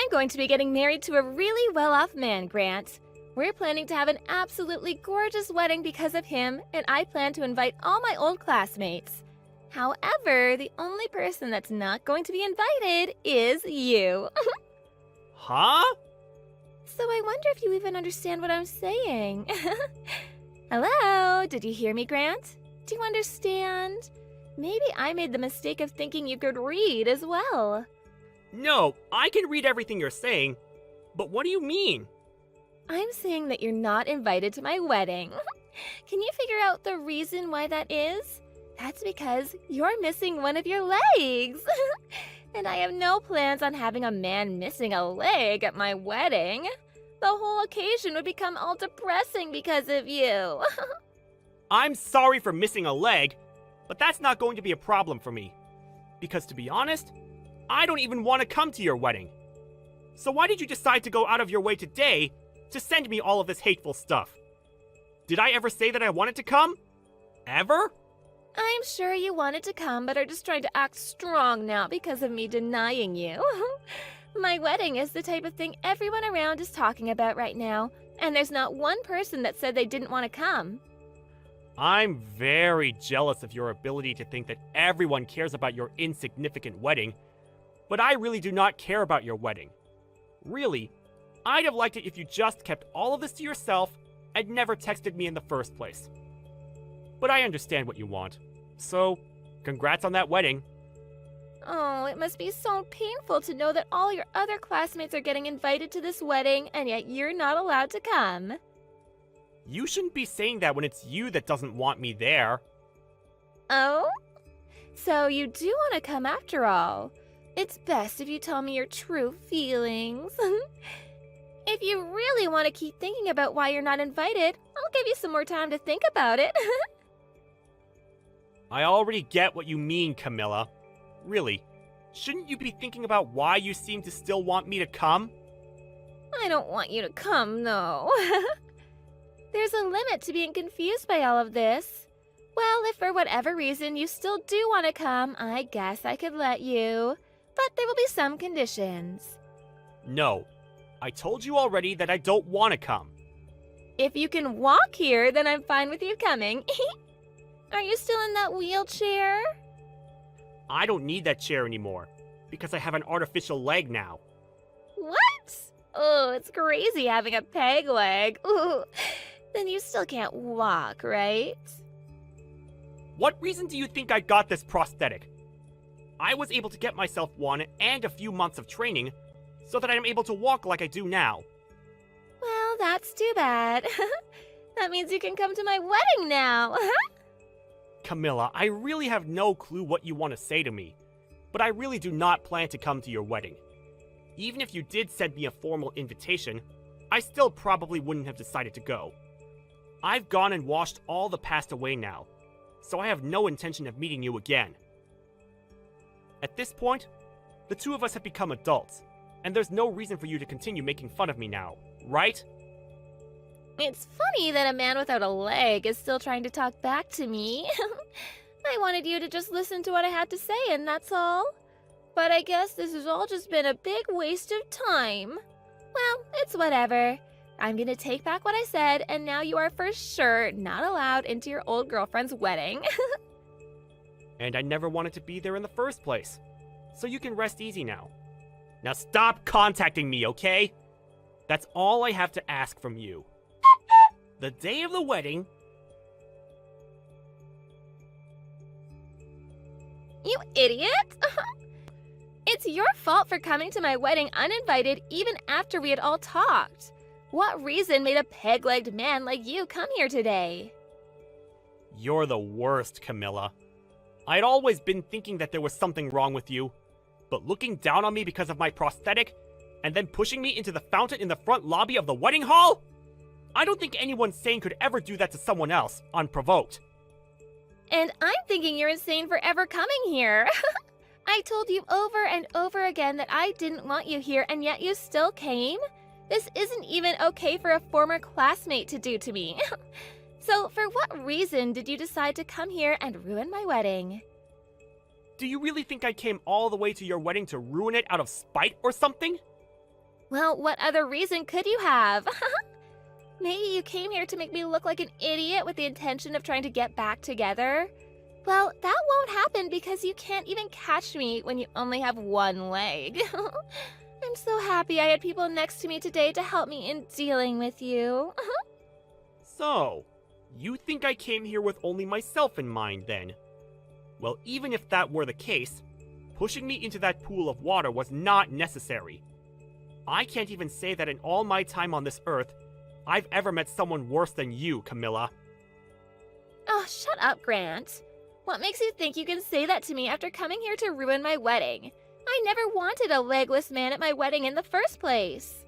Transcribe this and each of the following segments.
I'm going to be getting married to a really well-off man, Grant. We're planning to have an absolutely gorgeous wedding because of him, and I plan to invite all my old classmates. However, the only person that's not going to be invited is you. Huh? So I wonder if you even understand what I'm saying. Hello? Did you hear me, Grant? Do you understand? Maybe I made the mistake of thinking you could read as well. No, I can read everything you're saying, but what do you mean? I'm saying that you're not invited to my wedding. Can you figure out the reason why that is? That's because you're missing one of your legs. And I have no plans on having a man missing a leg at my wedding. The whole occasion would become all depressing because of you. I'm sorry for missing a leg, but that's not going to be a problem for me. Because to be honest, I don't even want to come to your wedding. So why did you decide to go out of your way today to send me all of this hateful stuff? Did I ever say that I wanted to come? Ever? I'm sure you wanted to come, but are just trying to act strong now because of me denying you. My wedding is the type of thing everyone around is talking about right now, and there's not one person that said they didn't want to come. I'm very jealous of your ability to think that everyone cares about your insignificant wedding, but I really do not care about your wedding. Really, I'd have liked it if you just kept all of this to yourself and never texted me in the first place. But I understand what you want. So, congrats on that wedding. Oh, it must be so painful to know that all your other classmates are getting invited to this wedding, and yet you're not allowed to come. You shouldn't be saying that when it's you that doesn't want me there. Oh? So you do want to come after all. It's best if you tell me your true feelings. If you really want to keep thinking about why you're not invited, I'll give you some more time to think about it. I already get what you mean, Camilla. Really, shouldn't you be thinking about why you seem to still want me to come? I don't want you to come, no. There's a limit to being confused by all of this. Well, if for whatever reason you still do want to come, I guess I could let you. But there will be some conditions. No, I told you already that I don't want to come. If you can walk here, then I'm fine with you coming. Are you still in that wheelchair? I don't need that chair anymore, because I have an artificial leg now. What? Oh, it's crazy having a peg leg. Ooh. Then you still can't walk, right? What reason do you think I got this prosthetic? I was able to get myself one and a few months of training so that I'm able to walk like I do now. Well, that's too bad. That means you can come to my wedding now. Camilla, I really have no clue what you want to say to me, but I really do not plan to come to your wedding. Even if you did send me a formal invitation, I still probably wouldn't have decided to go. I've gone and washed all the past away now, so I have no intention of meeting you again. At this point, the two of us have become adults, and there's no reason for you to continue making fun of me now, right? It's funny that a man without a leg is still trying to talk back to me. I wanted you to just listen to what I had to say, and that's all. But I guess this has all just been a big waste of time. Well, it's whatever. I'm gonna take back what I said, and now you are for sure not allowed into your old girlfriend's wedding. And I never wanted to be there in the first place, so you can rest easy now. Now stop contacting me, okay? That's all I have to ask from you. The day of the wedding... You idiot! It's your fault for coming to my wedding uninvited even after we had all talked. What reason made a peg-legged man like you come here today? You're the worst, Camilla. I'd always been thinking that there was something wrong with you, but looking down on me because of my prosthetic, and then pushing me into the fountain in the front lobby of the wedding hall? I don't think anyone sane could ever do that to someone else, unprovoked. And I'm thinking you're insane for ever coming here. I told you over and over again that I didn't want you here, and yet you still came? This isn't even okay for a former classmate to do to me. So for what reason did you decide to come here and ruin my wedding? Do you really think I came all the way to your wedding to ruin it out of spite or something? Well, what other reason could you have? Maybe you came here to make me look like an idiot with the intention of trying to get back together? Well, that won't happen because you can't even catch me when you only have one leg. I'm so happy I had people next to me today to help me in dealing with you. So, you think I came here with only myself in mind then? Well, even if that were the case, pushing me into that pool of water was not necessary. I can't even say that in all my time on this earth, I've ever met someone worse than you, Camilla. Oh, shut up, Grant. What makes you think you can say that to me after coming here to ruin my wedding? I never wanted a legless man at my wedding in the first place.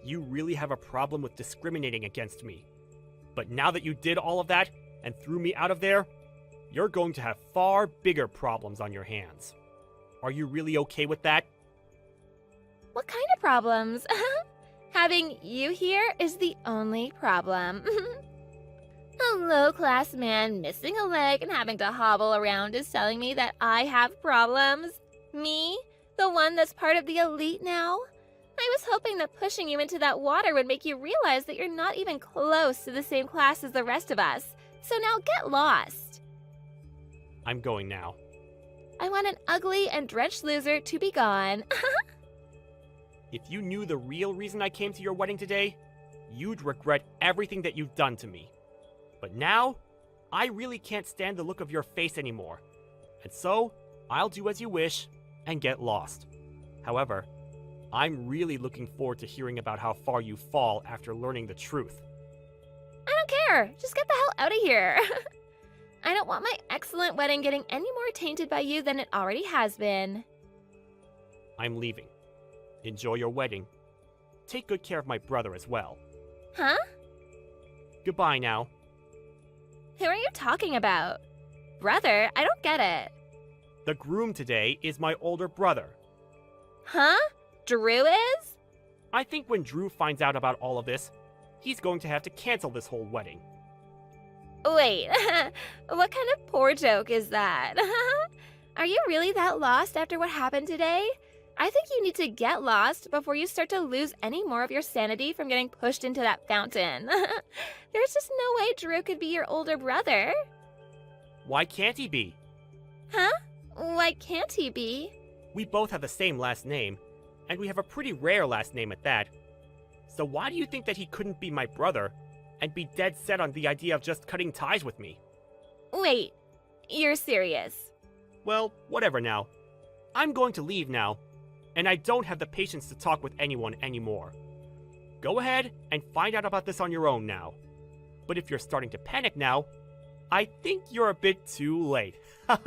You really have a problem with discriminating against me. But now that you did all of that and threw me out of there, you're going to have far bigger problems on your hands. Are you really okay with that? What kind of problems? Having you here is the only problem. A low-class man missing a leg and having to hobble around is telling me that I have problems? Me? The one that's part of the elite now? I was hoping that pushing you into that water would make you realize that you're not even close to the same class as the rest of us. So now get lost. I'm going now. I want an ugly and drenched loser to be gone. If you knew the real reason I came to your wedding today, you'd regret everything that you've done to me. But now, I really can't stand the look of your face anymore. And so, I'll do as you wish and get lost. However, I'm really looking forward to hearing about how far you fall after learning the truth. I don't care. Just get the hell out of here. I don't want my excellent wedding getting any more tainted by you than it already has been. I'm leaving. Enjoy your wedding. Take good care of my brother as well. Huh? Goodbye now. Who are you talking about? Brother? I don't get it. The groom today is my older brother. Huh? Drew is? I think when Drew finds out about all of this, he's going to have to cancel this whole wedding. Wait, what kind of poor joke is that? Are you really that lost after what happened today? I think you need to get lost before you start to lose any more of your sanity from getting pushed into that fountain. There's just no way Drew could be your older brother. Why can't he be? Huh? Why can't he be? We both have the same last name, and we have a pretty rare last name at that. So why do you think that he couldn't be my brother and be dead set on the idea of just cutting ties with me? Wait, you're serious? Well, whatever now. I'm going to leave now, and I don't have the patience to talk with anyone anymore. Go ahead and find out about this on your own now. But if you're starting to panic now, I think you're a bit too late. 30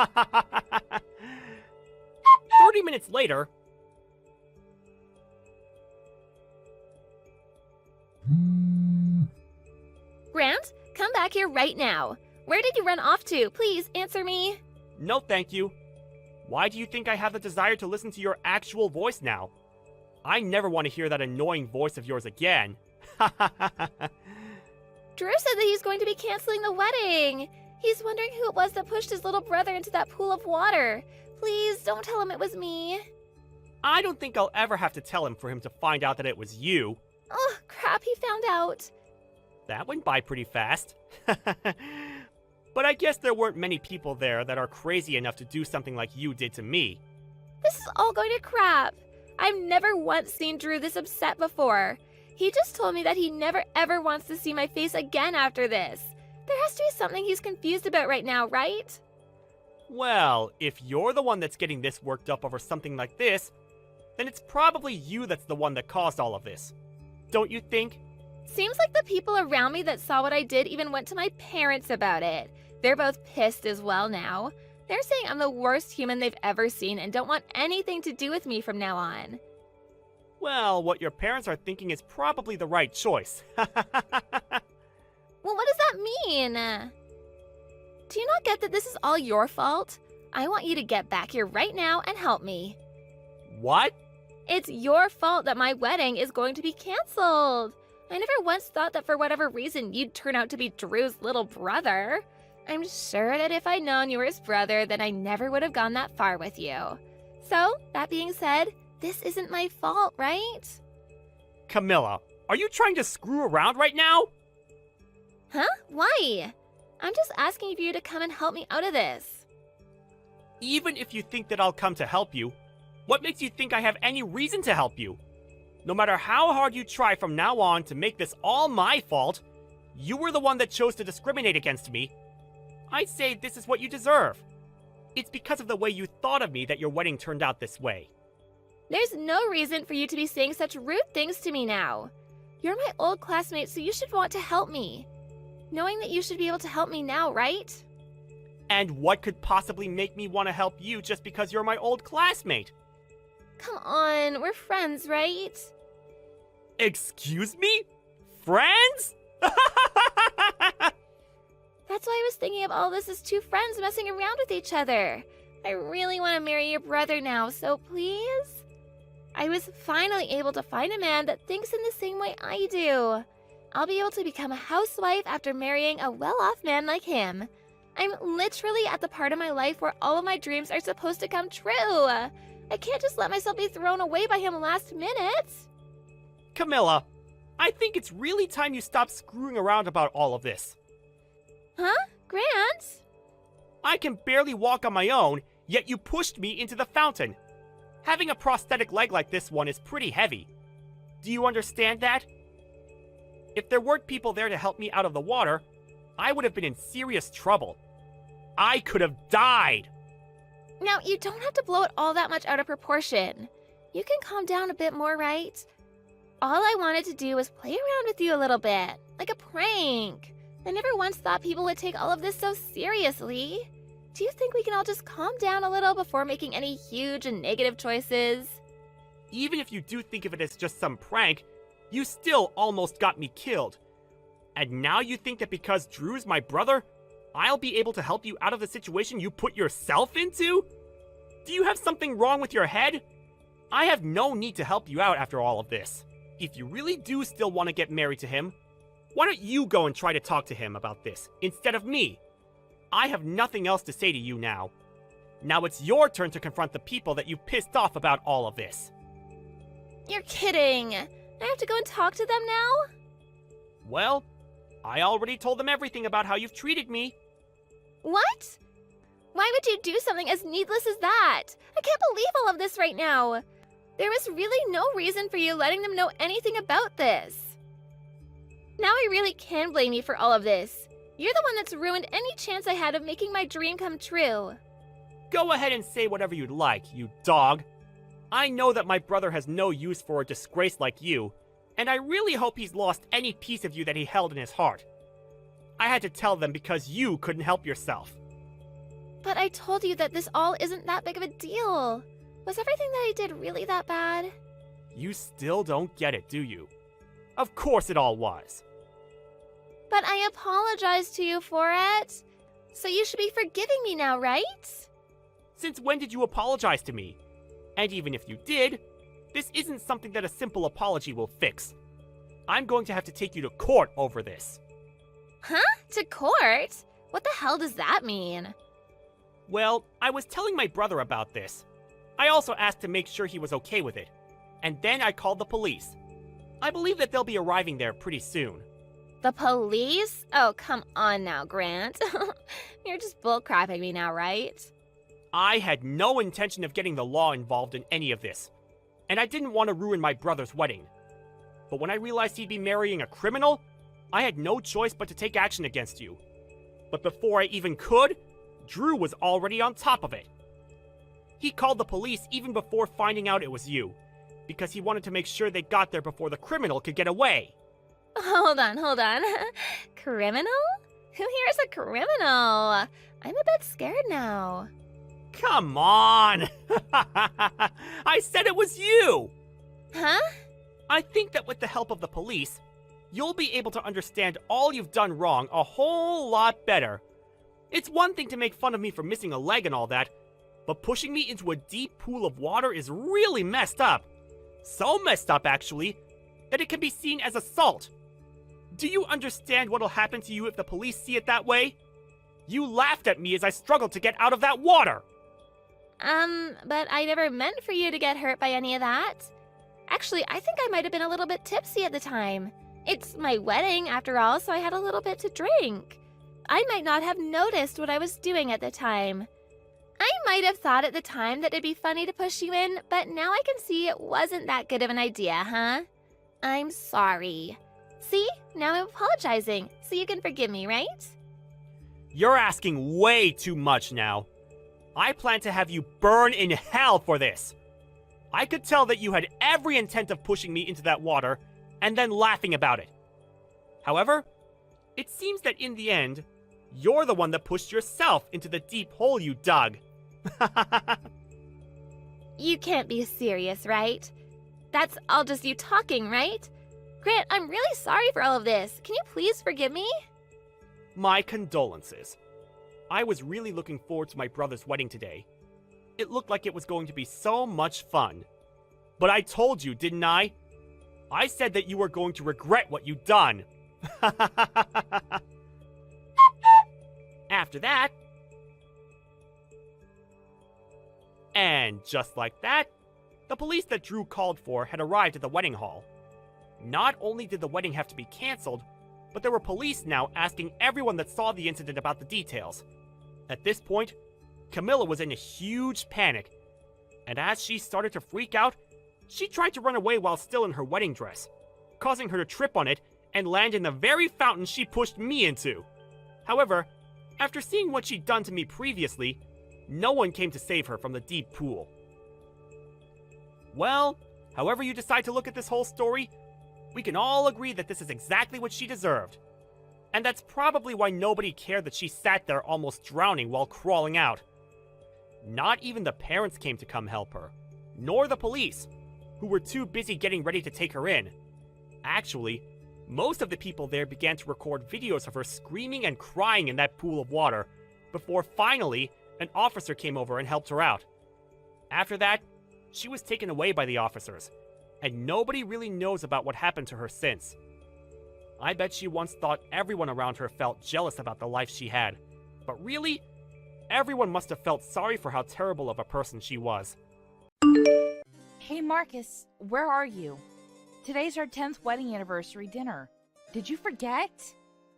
minutes later... Grant, come back here right now. Where did you run off to? Please answer me. No, thank you. Why do you think I have the desire to listen to your actual voice now? I never want to hear that annoying voice of yours again. Drew said that he's going to be canceling the wedding. He's wondering who it was that pushed his little brother into that pool of water. Please, don't tell him it was me. I don't think I'll ever have to tell him for him to find out that it was you. Oh, crap, he found out. That went by pretty fast. But I guess there weren't many people there that are crazy enough to do something like you did to me. This is all going to crap. I've never once seen Drew this upset before. He just told me that he never ever wants to see my face again after this. There has to be something he's confused about right now, right? Well, if you're the one that's getting this worked up over something like this, then it's probably you that's the one that caused all of this. Don't you think? Seems like the people around me that saw what I did even went to my parents about it. They're both pissed as well now. They're saying I'm the worst human they've ever seen and don't want anything to do with me from now on. Well, what your parents are thinking is probably the right choice. Well, what does that mean? Do you not get that this is all your fault? I want you to get back here right now and help me. What? It's your fault that my wedding is going to be canceled. I never once thought that for whatever reason you'd turn out to be Drew's little brother. I'm sure that if I'd known you were his brother, then I never would have gone that far with you. So, that being said, this isn't my fault, right? Camilla, are you trying to screw around right now? Huh? Why? I'm just asking for you to come and help me out of this. Even if you think that I'll come to help you, what makes you think I have any reason to help you? No matter how hard you try from now on to make this all my fault, you were the one that chose to discriminate against me. I'd say this is what you deserve. It's because of the way you thought of me that your wedding turned out this way. There's no reason for you to be saying such rude things to me now. You're my old classmate, so you should want to help me. Knowing that you should be able to help me now, right? And what could possibly make me want to help you just because you're my old classmate? Come on, we're friends, right? Excuse me? Friends? That's why I was thinking of all this as two friends messing around with each other. I really want to marry your brother now, so please? I was finally able to find a man that thinks in the same way I do. I'll be able to become a housewife after marrying a well-off man like him. I'm literally at the part of my life where all of my dreams are supposed to come true. I can't just let myself be thrown away by him last minute. Camilla, I think it's really time you stop screwing around about all of this. Huh? Grant? I can barely walk on my own, yet you pushed me into the fountain. Having a prosthetic leg like this one is pretty heavy. Do you understand that? If there weren't people there to help me out of the water, I would have been in serious trouble. I could have died. Now, you don't have to blow it all that much out of proportion. You can calm down a bit more, right? All I wanted to do was play around with you a little bit, like a prank. I never once thought people would take all of this so seriously. Do you think we can all just calm down a little before making any huge and negative choices? Even if you do think of it as just some prank, you still almost got me killed. And now you think that because Drew's my brother, I'll be able to help you out of the situation you put yourself into? Do you have something wrong with your head? I have no need to help you out after all of this. If you really do still want to get married to him, why don't you go and try to talk to him about this, instead of me? I have nothing else to say to you now. Now it's your turn to confront the people that you pissed off about all of this. You're kidding. I have to go and talk to them now? Well, I already told them everything about how you've treated me. What? Why would you do something as needless as that? I can't believe all of this right now. There was really no reason for you letting them know anything about this. Now I really can blame you for all of this. You're the one that's ruined any chance I had of making my dream come true. Go ahead and say whatever you'd like, you dog. I know that my brother has no use for a disgrace like you, and I really hope he's lost any piece of you that he held in his heart. I had to tell them because you couldn't help yourself. But I told you that this all isn't that big of a deal. Was everything that I did really that bad? You still don't get it, do you? Of course it all was. But I apologized to you for it. So you should be forgiving me now, right? Since when did you apologize to me? And even if you did, this isn't something that a simple apology will fix. I'm going to have to take you to court over this. Huh? To court? What the hell does that mean? Well, I was telling my brother about this. I also asked to make sure he was okay with it. And then I called the police. I believe that they'll be arriving there pretty soon. The police? Oh, come on now, Grant. You're just bullcrapping me now, right? I had no intention of getting the law involved in any of this, and I didn't want to ruin my brother's wedding. But when I realized he'd be marrying a criminal, I had no choice but to take action against you. But before I even could, Drew was already on top of it. He called the police even before finding out it was you, because he wanted to make sure they got there before the criminal could get away. Hold on. Criminal? Who here is a criminal? I'm a bit scared now. Come on! I said it was you! Huh? I think that with the help of the police, you'll be able to understand all you've done wrong a whole lot better. It's one thing to make fun of me for missing a leg and all that, but pushing me into a deep pool of water is really messed up. So messed up, actually, that it can be seen as assault. Do you understand what'll happen to you if the police see it that way? You laughed at me as I struggled to get out of that water! But I never meant for you to get hurt by any of that. Actually, I think I might have been a little bit tipsy at the time. It's my wedding, after all, so I had a little bit to drink. I might not have noticed what I was doing at the time. I might have thought at the time that it'd be funny to push you in, but now I can see it wasn't that good of an idea, huh? I'm sorry. See? Now I'm apologizing, so you can forgive me, right? You're asking way too much now. I plan to have you burn in hell for this. I could tell that you had every intent of pushing me into that water and then laughing about it. However, it seems that in the end, you're the one that pushed yourself into the deep hole you dug. You can't be serious, right? That's all just you talking, right? Grant, I'm really sorry for all of this. Can you please forgive me? My condolences. I was really looking forward to my brother's wedding today. It looked like it was going to be so much fun. But I told you, didn't I? I said that you were going to regret what you'd done. After that... And just like that, the police that Drew called for had arrived at the wedding hall. Not only did the wedding have to be cancelled, but there were police now asking everyone that saw the incident about the details. At this point, Camilla was in a huge panic, and as she started to freak out, she tried to run away while still in her wedding dress, causing her to trip on it and land in the very fountain she pushed me into. However, after seeing what she'd done to me previously, no one came to save her from the deep pool. Well, however you decide to look at this whole story, we can all agree that this is exactly what she deserved. And that's probably why nobody cared that she sat there almost drowning while crawling out. Not even the parents came to come help her, nor the police, who were too busy getting ready to take her in. Actually, most of the people there began to record videos of her screaming and crying in that pool of water, before finally, an officer came over and helped her out. After that, she was taken away by the officers, and nobody really knows about what happened to her since. I bet she once thought everyone around her felt jealous about the life she had, but really, everyone must have felt sorry for how terrible of a person she was. Hey Marcus, where are you? Today's our 10th wedding anniversary dinner. Did you forget?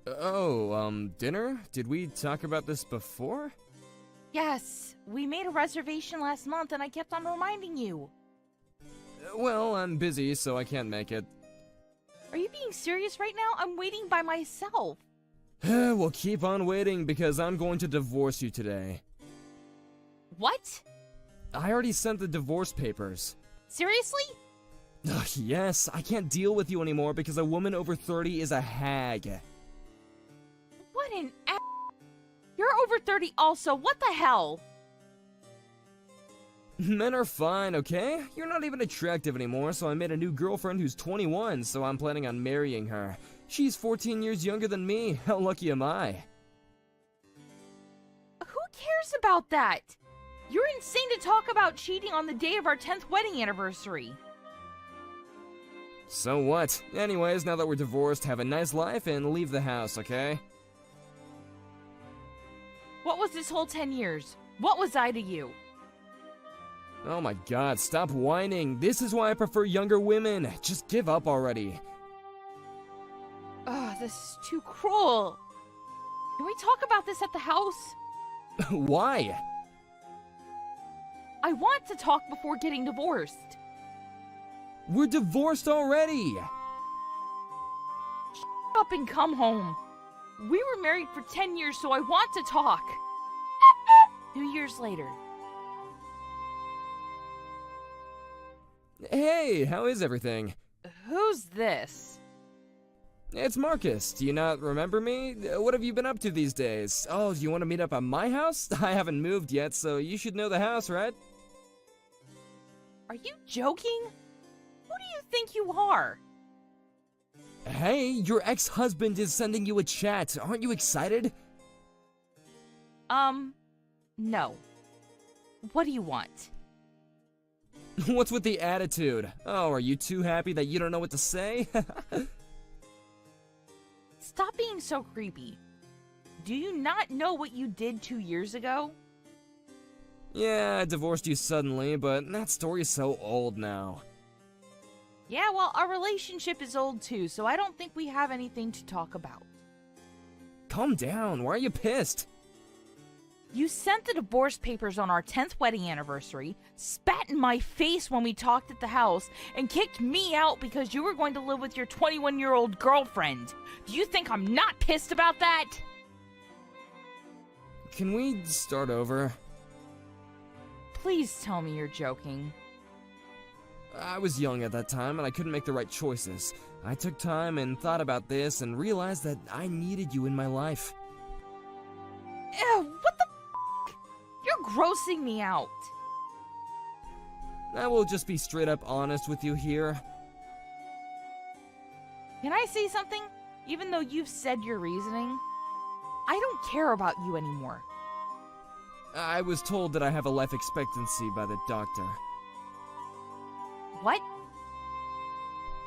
Dinner? Did we talk about this before? Yes, we made a reservation last month and I kept on reminding you. Well, I'm busy, so I can't make it. Are you being serious right now? I'm waiting by myself. We'll keep on waiting because I'm going to divorce you today. What? I already sent the divorce papers. Seriously? Ugh, yes, I can't deal with you anymore because a woman over 30 is a hag. What an a- You're over 30 also, what the hell? Men are fine, okay? You're not even attractive anymore, so I made a new girlfriend who's 21, so I'm planning on marrying her. She's 14 years younger than me. How lucky am I? Who cares about that? You're insane to talk about cheating on the day of our 10th wedding anniversary. So what? Anyways, now that we're divorced, have a nice life and leave the house, okay? What was this whole 10 years? What was I to you? Oh my god, stop whining. This is why I prefer younger women. Just give up already. Ugh, this is too cruel. Can we talk about this at the house? Why? I want to talk before getting divorced. We're divorced already! Shut up and come home. We were married for 10 years, so I want to talk. 2 years later. Hey, how is everything? Who's this? It's Marcus. Do you not remember me? What have you been up to these days? Oh, do you want to meet up at my house? I haven't moved yet, so you should know the house, right? Are you joking? Who do you think you are? Hey, your ex-husband is sending you a chat. Aren't you excited? No. What do you want? What's with the attitude? Oh, are you too happy that you don't know what to say? Stop being so creepy. Do you not know what you did 2 years ago? Yeah, I divorced you suddenly, but that story's so old now. Yeah, well, our relationship is old too, so I don't think we have anything to talk about. Calm down, why are you pissed? You sent the divorce papers on our 10th wedding anniversary, spat in my face when we talked at the house, and kicked me out because you were going to live with your 21-year-old girlfriend. Do you think I'm not pissed about that? Can we start over? Please tell me you're joking. I was young at that time and I couldn't make the right choices. I took time and thought about this and realized that I needed you in my life. Ew, what the f***? You're grossing me out. I will just be straight up honest with you here. Can I say something? Even though you've said your reasoning, I don't care about you anymore. I was told that I have a life expectancy by the doctor. What?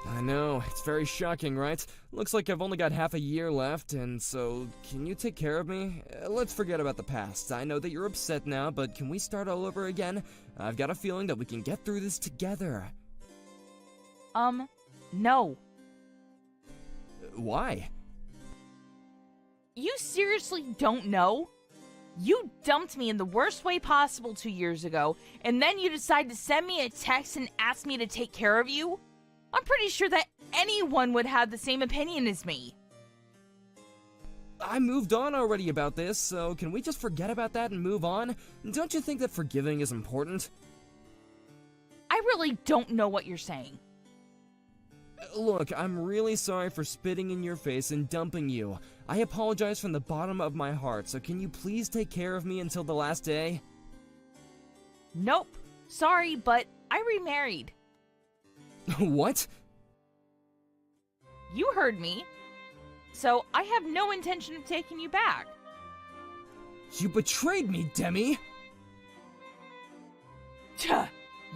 I know, it's very shocking, right? Looks like I've only got half a year left, and so, can you take care of me? Let's forget about the past. I know that you're upset now, but can we start all over again? I've got a feeling that we can get through this together. No. Why? You seriously don't know? You dumped me in the worst way possible 2 years ago, and then you decide to send me a text and ask me to take care of you? I'm pretty sure that anyone would have the same opinion as me. I moved on already about this, so can we just forget about that and move on? Don't you think that forgiving is important? I really don't know what you're saying. Look, I'm really sorry for spitting in your face and dumping you. I apologize from the bottom of my heart, so can you please take care of me until the last day? Nope. Sorry, but I remarried. What? You heard me. So I have no intention of taking you back. You betrayed me, Demi! Tuh.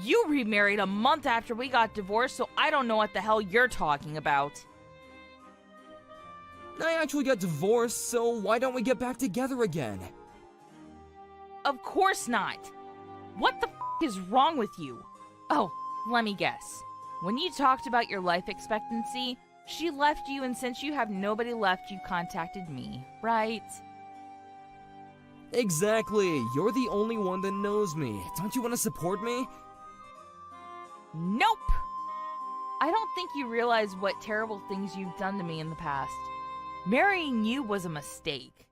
You remarried a month after we got divorced, so I don't know what the hell you're talking about. I actually got divorced, so why don't we get back together again? Of course not. What the f*** is wrong with you? Oh, let me guess. When you talked about your life expectancy, she left you, and since you have nobody left, you contacted me, right? Exactly. You're the only one that knows me. Don't you want to support me? Nope! I don't think you realize what terrible things you've done to me in the past. Marrying you was a mistake.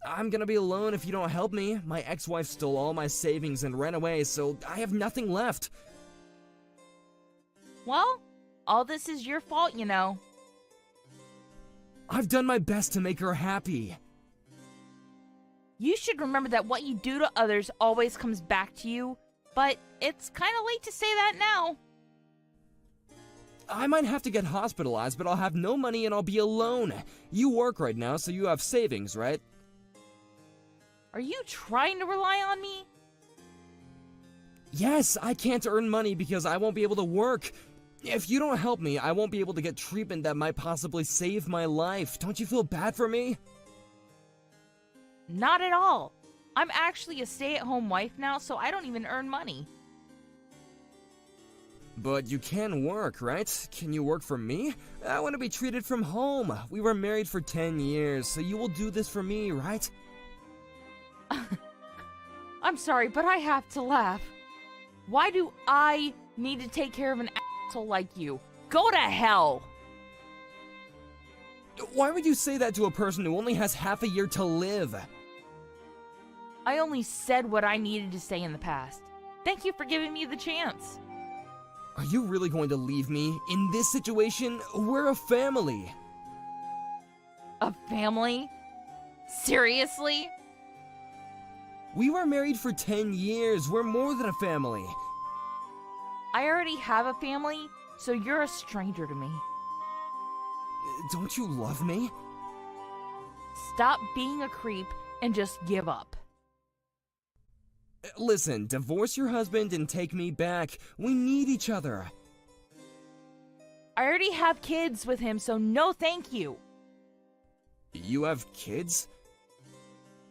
I'm gonna be alone if you don't help me. My ex-wife stole all my savings and ran away, so I have nothing left. Well, all this is your fault, you know. I've done my best to make her happy. You should remember that what you do to others always comes back to you, but it's kind of late to say that now. I might have to get hospitalized, but I'll have no money and I'll be alone. You work right now, so you have savings, right? Are you trying to rely on me? Yes, I can't earn money because I won't be able to work. If you don't help me, I won't be able to get treatment that might possibly save my life. Don't you feel bad for me? Not at all. I'm actually a stay-at-home wife now, so I don't even earn money. But you can work, right? Can you work for me? I want to be treated from home. We were married for 10 years, so you will do this for me, right? I'm sorry, but I have to laugh. Why do I need to take care of an asshole like you? Go to hell! Why would you say that to a person who only has half a year to live? I only said what I needed to say in the past. Thank you for giving me the chance. Are you really going to leave me? In this situation, we're a family. A family? Seriously? We were married for 10 years. We're more than a family. I already have a family, so you're a stranger to me. Don't you love me? Stop being a creep and just give up. Listen, divorce your husband and take me back. We need each other. I already have kids with him, so no thank you. You have kids?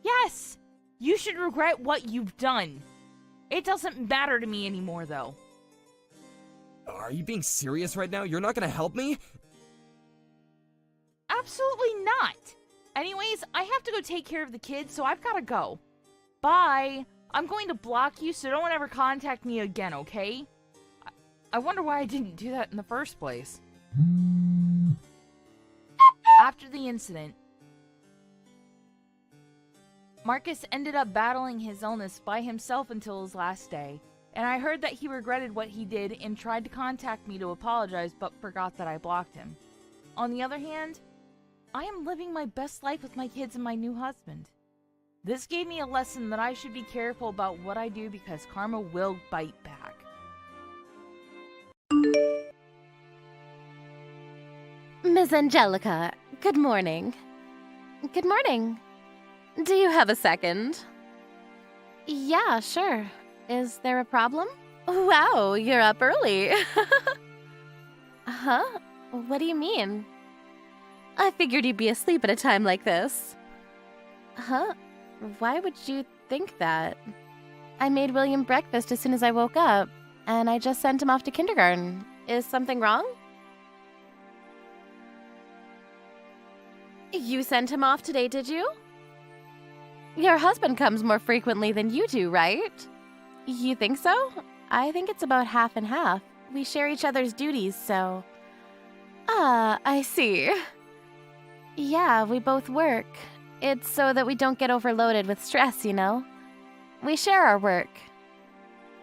Yes! You should regret what you've done. It doesn't matter to me anymore, though. Are you being serious right now? You're not gonna help me? Absolutely not. Anyways, I have to go take care of the kids, so I've gotta go. Bye. I'm going to block you, so don't ever contact me again, okay? I wonder why I didn't do that in the first place. After the incident, Marcus ended up battling his illness by himself until his last day, and I heard that he regretted what he did and tried to contact me to apologize but forgot that I blocked him. On the other hand, I am living my best life with my kids and my new husband. This gave me a lesson that I should be careful about what I do because karma will bite back. Miss Angelica, good morning. Good morning. Do you have a second? Yeah, sure. Is there a problem? Wow, you're up early. Huh? What do you mean? I figured you'd be asleep at a time like this. Huh? Why would you think that? I made William breakfast as soon as I woke up, and I just sent him off to kindergarten. Is something wrong? You sent him off today, did you? Your husband comes more frequently than you do, right? You think so? I think it's about half and half. We share each other's duties, so... Ah, I see. Yeah, we both work. It's so that we don't get overloaded with stress, you know? We share our work.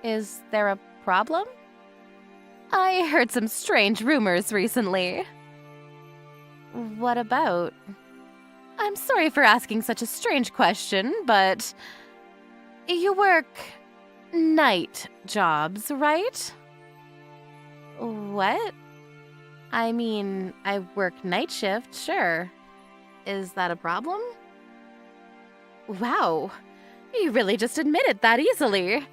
Is there a problem? I heard some strange rumors recently. What about? I'm sorry for asking such a strange question, but... You work... night jobs, right? What? I mean, I work night shift, sure. Is that a problem? Wow, you really just admitted that easily.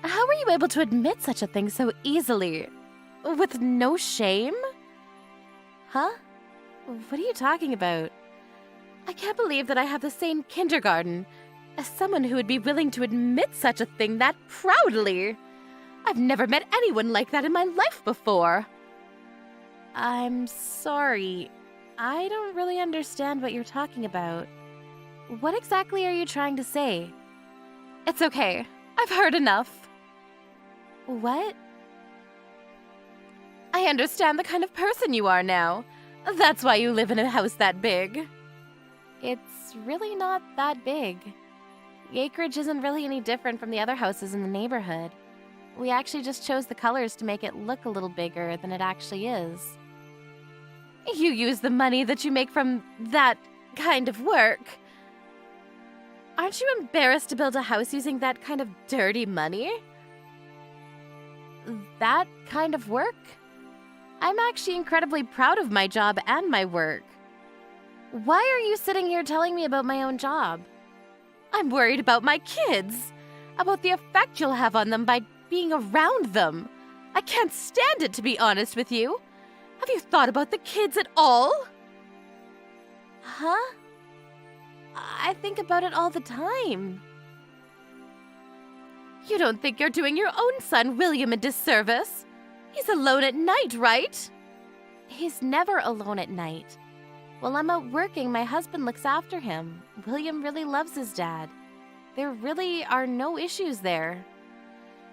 How were you able to admit such a thing so easily? With no shame? Huh? What are you talking about? I can't believe that I have the same kindergarten as someone who would be willing to admit such a thing that proudly. I've never met anyone like that in my life before. I'm sorry. I don't really understand what you're talking about. What exactly are you trying to say? It's okay. I've heard enough. What? I understand the kind of person you are now. That's why you live in a house that big. It's really not that big. The acreage isn't really any different from the other houses in the neighborhood. We actually just chose the colors to make it look a little bigger than it actually is. You use the money that you make from that kind of work. Aren't you embarrassed to build a house using that kind of dirty money? That kind of work? I'm actually incredibly proud of my job and my work. Why are you sitting here telling me about my own job? I'm worried about my kids, about the effect you'll have on them by being around them. I can't stand it, to be honest with you. Have you thought about the kids at all? Huh? I think about it all the time. You don't think you're doing your own son, William, a disservice? He's alone at night, right? He's never alone at night. While I'm out working, my husband looks after him. William really loves his dad. There really are no issues there.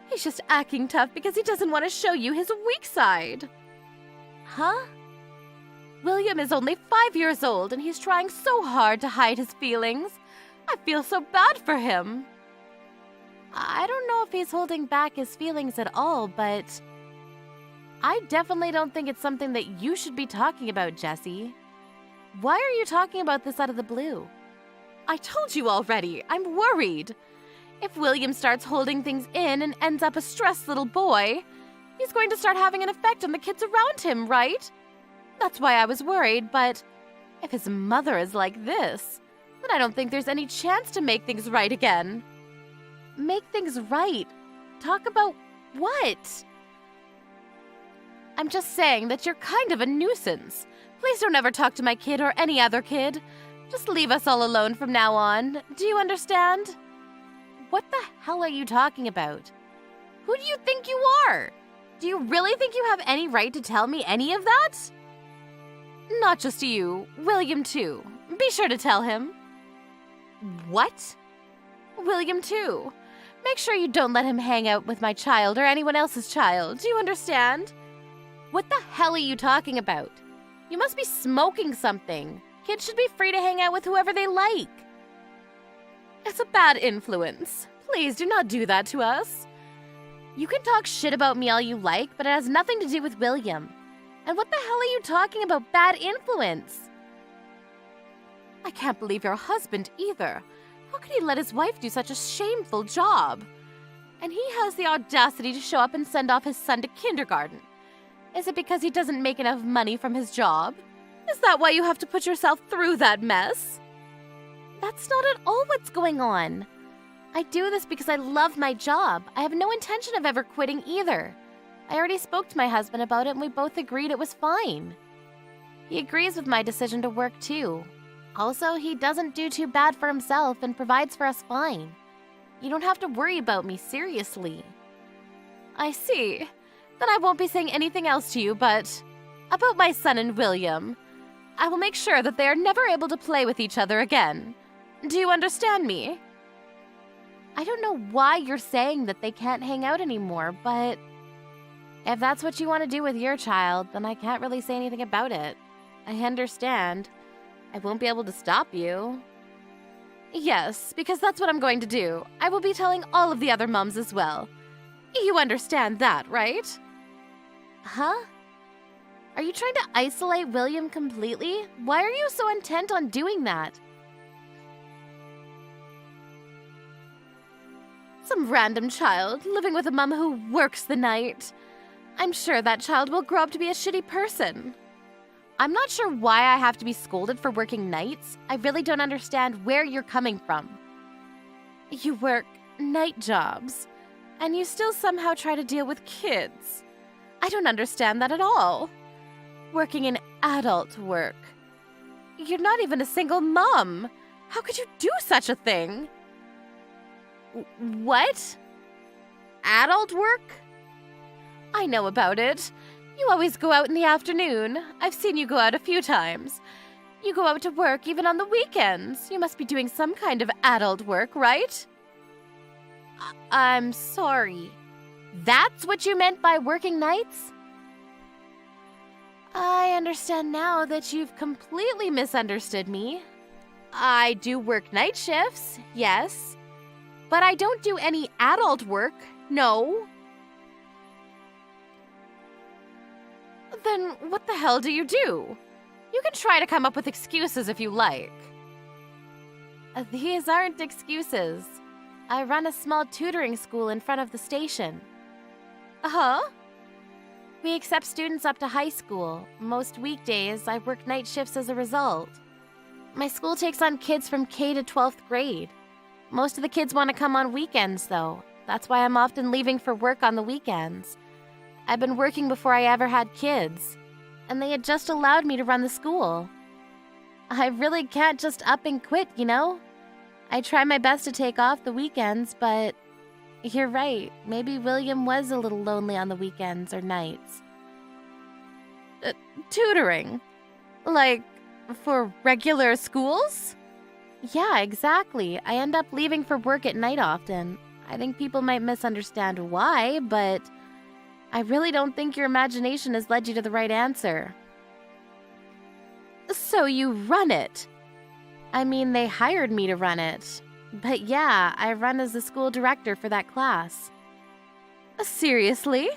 He's just acting tough because he doesn't want to show you his weak side. Huh? William is only 5 years old and he's trying so hard to hide his feelings. I feel so bad for him. I don't know if he's holding back his feelings at all, but I definitely don't think it's something that you should be talking about, Jessie. Why are you talking about this out of the blue? I told you already, I'm worried. If William starts holding things in and ends up a stressed little boy, he's going to start having an effect on the kids around him, right? That's why I was worried, but if his mother is like this, then I don't think there's any chance to make things right again. Make things right? Talk about what? I'm just saying that you're kind of a nuisance. Please don't ever talk to my kid or any other kid. Just leave us all alone from now on. Do you understand? What the hell are you talking about? Who do you think you are? Do you really think you have any right to tell me any of that? Not just you, William too. Be sure to tell him. What? William too. Make sure you don't let him hang out with my child or anyone else's child. Do you understand? What the hell are you talking about? You must be smoking something. Kids should be free to hang out with whoever they like. It's a bad influence. Please do not do that to us. You can talk shit about me all you like, but it has nothing to do with William. And what the hell are you talking about bad influence? I can't believe your husband either. How could he let his wife do such a shameful job? And he has the audacity to show up and send off his son to kindergarten. Is it because he doesn't make enough money from his job? Is that why you have to put yourself through that mess? That's not at all what's going on. I do this because I love my job. I have no intention of ever quitting either. I already spoke to my husband about it and we both agreed it was fine. He agrees with my decision to work too. Also, he doesn't do too bad for himself and provides for us fine. You don't have to worry about me, seriously. I see. Then I won't be saying anything else to you, but about my son and William. I will make sure that they are never able to play with each other again. Do you understand me? I don't know why you're saying that they can't hang out anymore, but if that's what you want to do with your child, then I can't really say anything about it. I understand. I won't be able to stop you. Yes, because that's what I'm going to do. I will be telling all of the other mums as well. You understand that, right? Huh? Are you trying to isolate William completely? Why are you so intent on doing that? Some random child living with a mum who works the night. I'm sure that child will grow up to be a shitty person. I'm not sure why I have to be scolded for working nights. I really don't understand where you're coming from. You work night jobs, and you still somehow try to deal with kids. I don't understand that at all. Working in adult work. You're not even a single mom. How could you do such a thing? What? Adult work? I know about it. You always go out in the afternoon. I've seen you go out a few times. You go out to work even on the weekends. You must be doing some kind of adult work, right? I'm sorry. That's what you meant by working nights? I understand now that you've completely misunderstood me. I do work night shifts, yes. But I don't do any adult work, no. Then what the hell do? You can try to come up with excuses if you like. These aren't excuses. I run a small tutoring school in front of the station. Huh? We accept students up to high school. Most weekdays, I work night shifts as a result. My school takes on kids from K to 12th grade. Most of the kids want to come on weekends, though. That's why I'm often leaving for work on the weekends. I've been working before I ever had kids, and they had just allowed me to run the school. I really can't just up and quit, you know? I try my best to take off the weekends, but you're right. Maybe William was a little lonely on the weekends or nights. Tutoring? Like, for regular schools? Yeah, exactly. I end up leaving for work at night often. I think people might misunderstand why, but I really don't think your imagination has led you to the right answer. So you run it? I mean, they hired me to run it. But yeah, I run as the school director for that class. Seriously?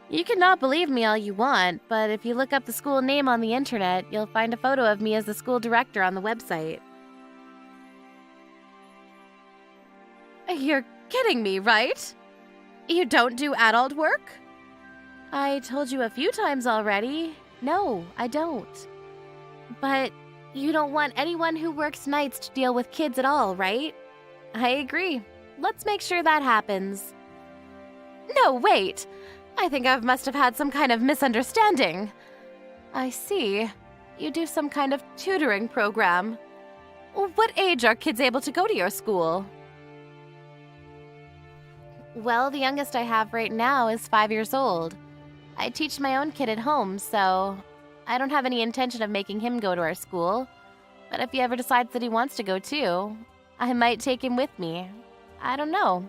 You cannot believe me all you want, but if you look up the school name on the internet, you'll find a photo of me as the school director on the website. You're kidding me, right? You don't do adult work? I told you a few times already. No, I don't. But you don't want anyone who works nights to deal with kids at all, right? I agree. Let's make sure that happens. No, wait. I think I must have had some kind of misunderstanding. I see. You do some kind of tutoring program. What age are kids able to go to your school? Well, the youngest I have right now is 5 years old. I teach my own kid at home, so I don't have any intention of making him go to our school. But if he ever decides that he wants to go too, I might take him with me. I don't know.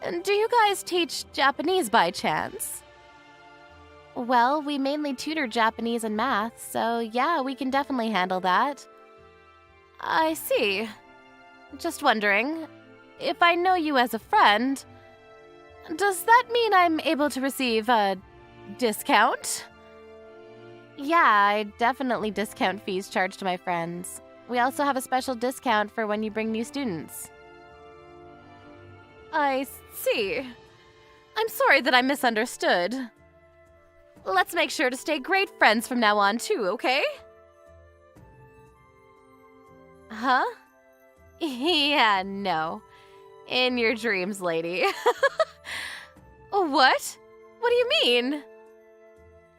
And do you guys teach Japanese by chance? Well, we mainly tutor Japanese and math, so yeah, we can definitely handle that. I see. Just wondering, if I know you as a friend, does that mean I'm able to receive a discount? Yeah, I definitely discount fees charged to my friends. We also have a special discount for when you bring new students. I see. I'm sorry that I misunderstood. Let's make sure to stay great friends from now on too, okay? Huh? Yeah, no. In your dreams, lady. What? What do you mean?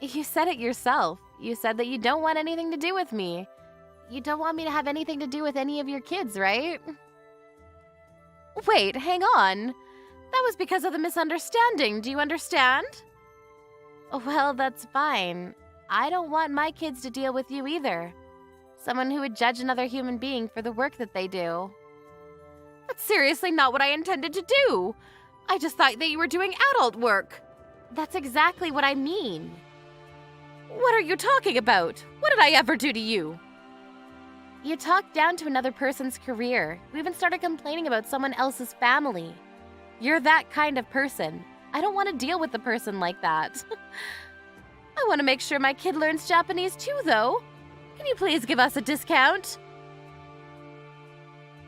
You said it yourself. You said that you don't want anything to do with me. You don't want me to have anything to do with any of your kids, right? Wait, hang on. That was because of the misunderstanding. Do you understand? Well, that's fine. I don't want my kids to deal with you either. Someone who would judge another human being for the work that they do. That's seriously not what I intended to do. I just thought that you were doing adult work. That's exactly what I mean. What are you talking about? What did I ever do to you? You talked down to another person's career. You even started complaining about someone else's family. You're that kind of person. I don't want to deal with a person like that. I want to make sure my kid learns Japanese too, though. Can you please give us a discount?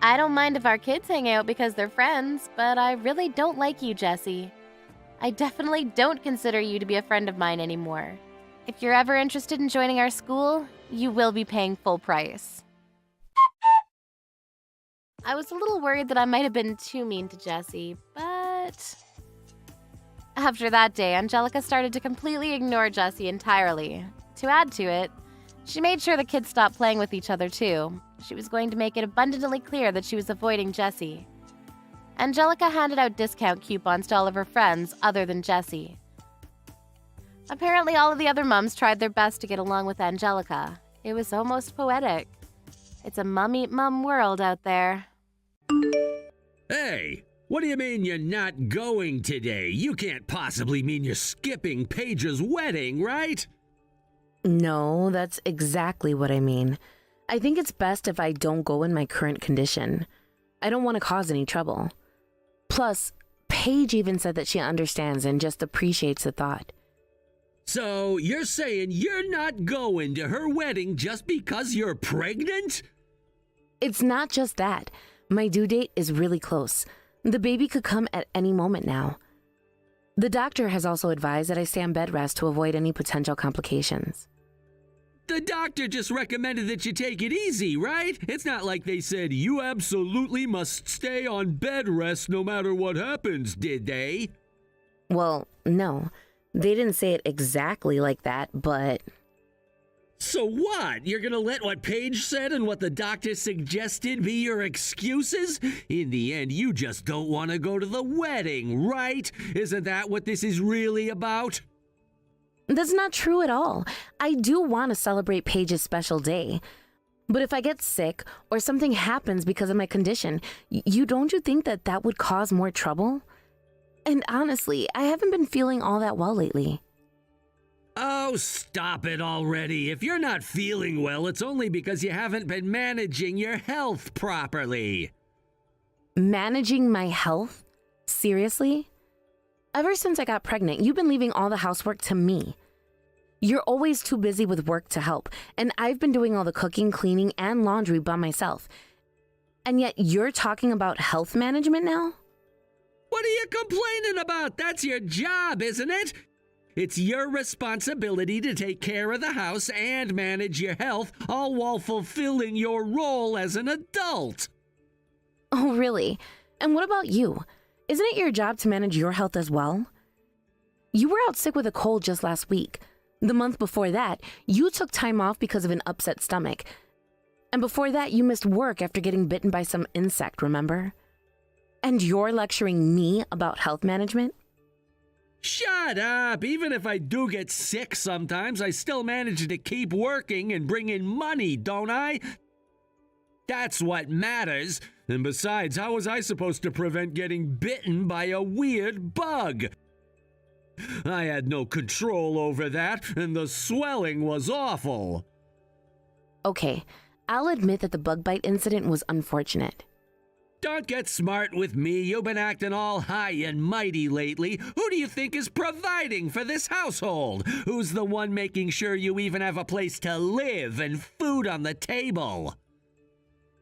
I don't mind if our kids hang out because they're friends, but I really don't like you, Jessie. I definitely don't consider you to be a friend of mine anymore. If you're ever interested in joining our school, you will be paying full price. I was a little worried that I might have been too mean to Jessie, but... After that day, Angelica started to completely ignore Jessie entirely. To add to it, she made sure the kids stopped playing with each other too. She was going to make it abundantly clear that she was avoiding Jessie. Angelica handed out discount coupons to all of her friends other than Jessie. Apparently, all of the other mums tried their best to get along with Angelica. It was almost poetic. It's a mum-eat-mum world out there. Hey, what do you mean you're not going today? You can't possibly mean you're skipping Paige's wedding, right? No, that's exactly what I mean. I think it's best if I don't go in my current condition. I don't want to cause any trouble. Plus, Paige even said that she understands and just appreciates the thought. So you're saying you're not going to her wedding just because you're pregnant? It's not just that. My due date is really close. The baby could come at any moment now. The doctor has also advised that I stay on bed rest to avoid any potential complications. The doctor just recommended that you take it easy, right? It's not like they said you absolutely must stay on bed rest no matter what happens, did they? Well, no. They didn't say it exactly like that, but... So what? You're gonna let what Paige said and what the doctor suggested be your excuses? In the end, you just don't want to go to the wedding, right? Isn't that what this is really about? That's not true at all. I do want to celebrate Paige's special day. But if I get sick or something happens because of my condition, don't you think that that would cause more trouble? And honestly, I haven't been feeling all that well lately. Oh, stop it already. If you're not feeling well, it's only because you haven't been managing your health properly. Managing my health? Seriously? Ever since I got pregnant, you've been leaving all the housework to me. You're always too busy with work to help, and I've been doing all the cooking, cleaning, and laundry by myself. And yet you're talking about health management now? What are you complaining about? That's your job, isn't it? It's your responsibility to take care of the house and manage your health, all while fulfilling your role as an adult. Oh, really? And what about you? Isn't it your job to manage your health as well? You were out sick with a cold just last week. The month before that, you took time off because of an upset stomach. And before that, you missed work after getting bitten by some insect, remember? And you're lecturing me about health management? Shut up! Even if I do get sick sometimes, I still manage to keep working and bring in money, don't I? That's what matters. And besides, how was I supposed to prevent getting bitten by a weird bug? I had no control over that, and the swelling was awful. Okay, I'll admit that the bug bite incident was unfortunate. Don't get smart with me. You've been acting all high and mighty lately. Who do you think is providing for this household? Who's the one making sure you even have a place to live and food on the table?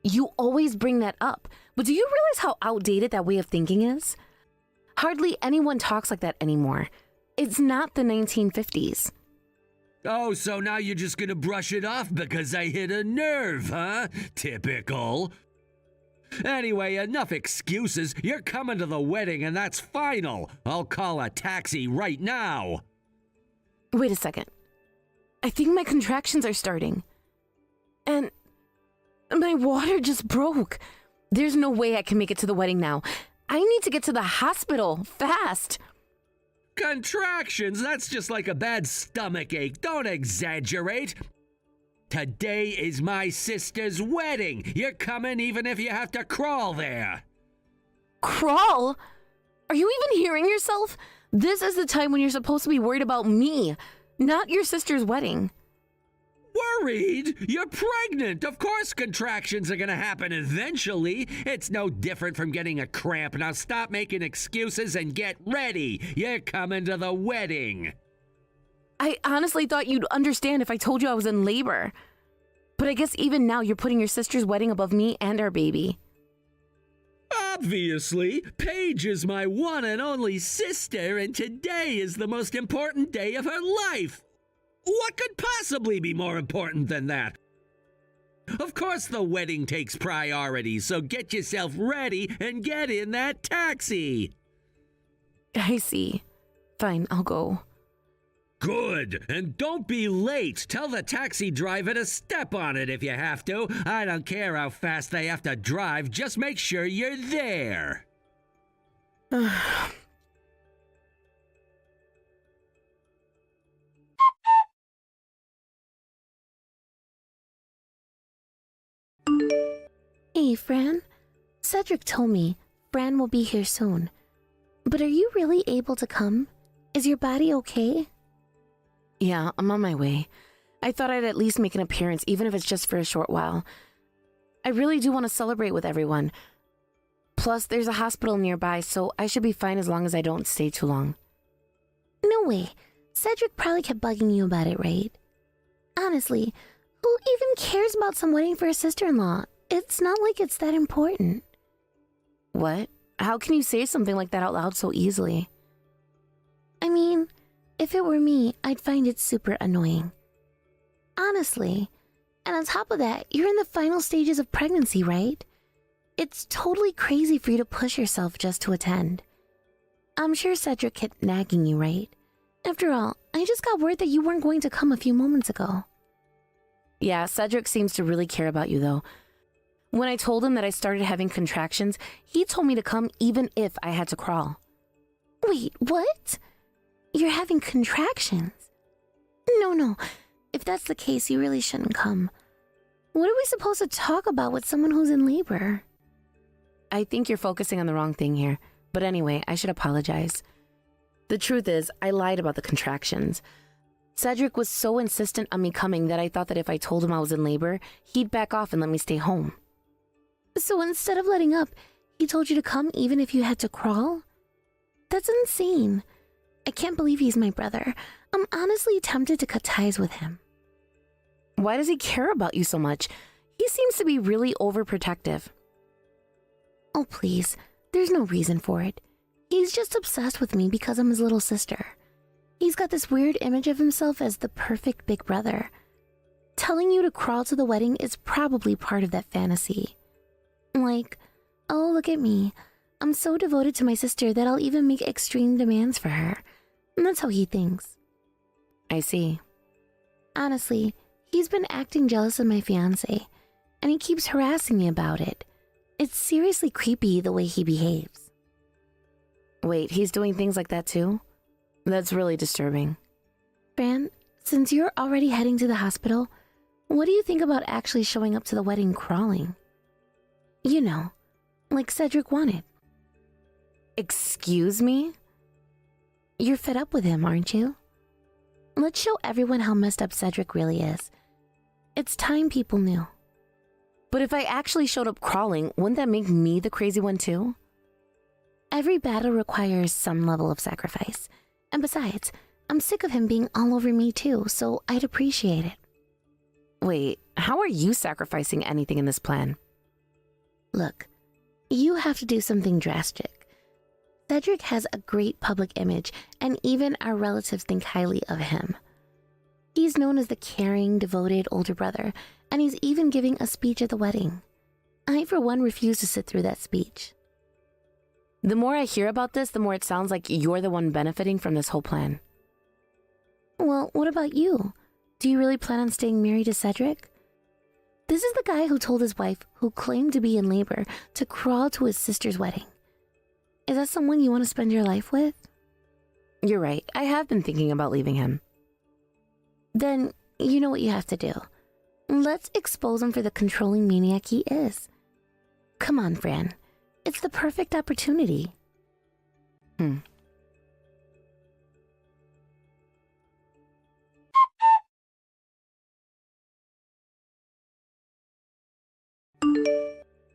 You always bring that up, but do you realize how outdated that way of thinking is? Hardly anyone talks like that anymore. It's not the 1950s. Oh, so now you're just gonna brush it off because I hit a nerve, huh? Typical. Anyway, enough excuses. You're coming to the wedding and that's final. I'll call a taxi right now. Wait a second. I think my contractions are starting. And my water just broke. There's no way I can make it to the wedding now. I need to get to the hospital fast. Contractions? That's just like a bad stomach ache. Don't exaggerate. Today is my sister's wedding. You're coming even if you have to crawl there. Crawl? Are you even hearing yourself? This is the time when you're supposed to be worried about me, not your sister's wedding. Worried? You're pregnant. Of course contractions are gonna happen eventually. It's no different from getting a cramp. Now stop making excuses and get ready. You're coming to the wedding. I honestly thought you'd understand if I told you I was in labor. But I guess even now you're putting your sister's wedding above me and our baby. Obviously, Paige is my one and only sister, and today is the most important day of her life. What could possibly be more important than that? Of course the wedding takes priority, so get yourself ready and get in that taxi. I see. Fine, I'll go. Good, and don't be late. Tell the taxi driver to step on it if you have to. I don't care how fast they have to drive, just make sure you're there. Hey, Fran. Cedric told me Fran will be here soon. But are you really able to come? Is your body okay? Yeah, I'm on my way. I thought I'd at least make an appearance, even if it's just for a short while. I really do want to celebrate with everyone. Plus, there's a hospital nearby, so I should be fine as long as I don't stay too long. No way. Cedric probably kept bugging you about it, right? Honestly, who even cares about some wedding for a sister-in-law? It's not like it's that important. What? How can you say something like that out loud so easily? I mean, if it were me, I'd find it super annoying. Honestly. And on top of that, you're in the final stages of pregnancy, right? It's totally crazy for you to push yourself just to attend. I'm sure Cedric kept nagging you, right? After all, I just got word that you weren't going to come a few moments ago. Yeah, Cedric seems to really care about you, though. When I told him that I started having contractions, he told me to come even if I had to crawl. Wait, what? You're having contractions? No. If that's the case, you really shouldn't come. What are we supposed to talk about with someone who's in labor? I think you're focusing on the wrong thing here. But anyway, I should apologize. The truth is, I lied about the contractions. Cedric was so insistent on me coming that I thought that if I told him I was in labor, he'd back off and let me stay home. So instead of letting up, he told you to come even if you had to crawl? That's insane. I can't believe he's my brother. I'm honestly tempted to cut ties with him. Why does he care about you so much? He seems to be really overprotective. Oh, please. There's no reason for it. He's just obsessed with me because I'm his little sister. He's got this weird image of himself as the perfect big brother. Telling you to crawl to the wedding is probably part of that fantasy. Like, oh, look at me. I'm so devoted to my sister that I'll even make extreme demands for her. And that's how he thinks. I see. Honestly, he's been acting jealous of my fiancé, and he keeps harassing me about it. It's seriously creepy the way he behaves. Wait, he's doing things like that too? That's really disturbing. Fran, since you're already heading to the hospital, what do you think about actually showing up to the wedding crawling? You know, like Cedric wanted. Excuse me? You're fed up with him, aren't you? Let's show everyone how messed up Cedric really is. It's time people knew. But if I actually showed up crawling, wouldn't that make me the crazy one too? Every battle requires some level of sacrifice. And besides, I'm sick of him being all over me too, so I'd appreciate it. Wait, how are you sacrificing anything in this plan? Look, you have to do something drastic. Cedric has a great public image, and even our relatives think highly of him. He's known as the caring, devoted older brother, and he's even giving a speech at the wedding. I, for one, refuse to sit through that speech. The more I hear about this, the more it sounds like you're the one benefiting from this whole plan. Well, what about you? Do you really plan on staying married to Cedric? This is the guy who told his wife, who claimed to be in labor, to crawl to his sister's wedding. Is that someone you want to spend your life with? You're right, I have been thinking about leaving him. Then, you know what you have to do. Let's expose him for the controlling maniac he is. Come on, Fran. It's the perfect opportunity.